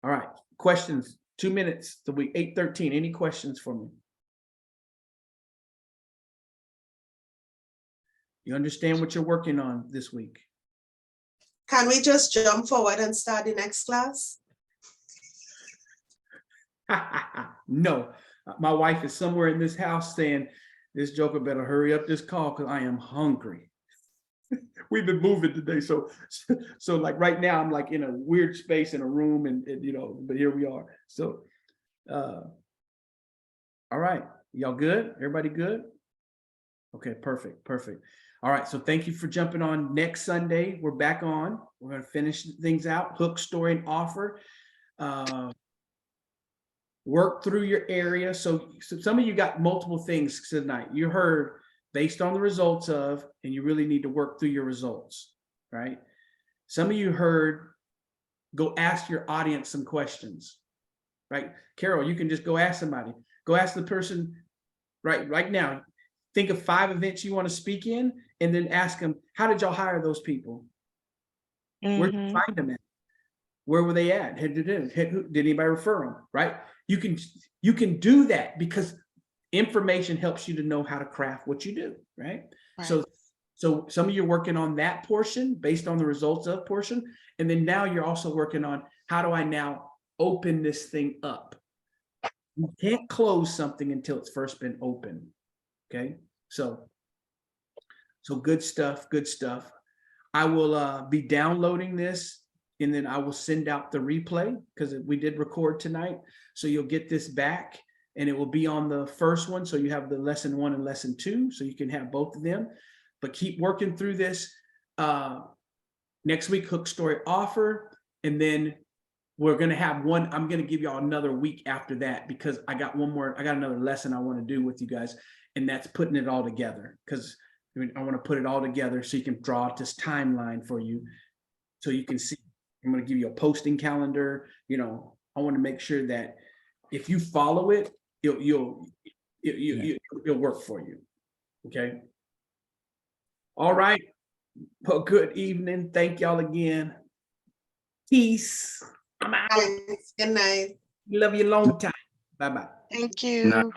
All right. Questions, 2 minutes the week, 8:13. Any questions for me? You understand what you're working on this week? Can we just jump forward and start the next class? No, my wife is somewhere in this house saying, this joker better hurry up this call because I am hungry. We've been moving today. So like right now I'm like in a weird space in a room and you know, but here we are. So, all right. Y'all good? Everybody good? Okay, perfect. All right, so thank you for jumping on. Next Sunday, we're back on. We're going to finish things out, hook, story, and offer. Work through your area. So some of you got multiple things tonight. You heard based on the results of, and you really need to work through your results, right? Some of you heard go ask your audience some questions, right? Carol, you can just go ask somebody. Go ask the person right now. Think of 5 events you want to speak in, and then ask them, how did y'all hire those people? Where did you find them at? Where were they at? Did anybody refer them? Right? You can do that because information helps you to know how to craft what you do. Right? So some of you are working on that portion based on the results of portion, and then now you're also working on how do I now open this thing up? You can't close something until it's first been opened. Okay, so good stuff. I will be downloading this, and then I will send out the replay because we did record tonight. So you'll get this back, and it will be on the first one. So you have the lesson 1 and lesson 2, so you can have both of them. But keep working through this. Next week, hook, story, offer, and then we're going to have one. I'm going to give y'all another week after that because I got another lesson I want to do with you guys. And that's putting it all together, because I want to put it all together so you can draw out this timeline for you so you can see. I'm going to give you a posting calendar. You know, I want to make sure that if you follow it, it'll work for you. Okay. All right. Well, good evening. Thank y'all again. Peace. I'm out. Thanks. Good night. Love you a long time. Bye-bye. Thank you.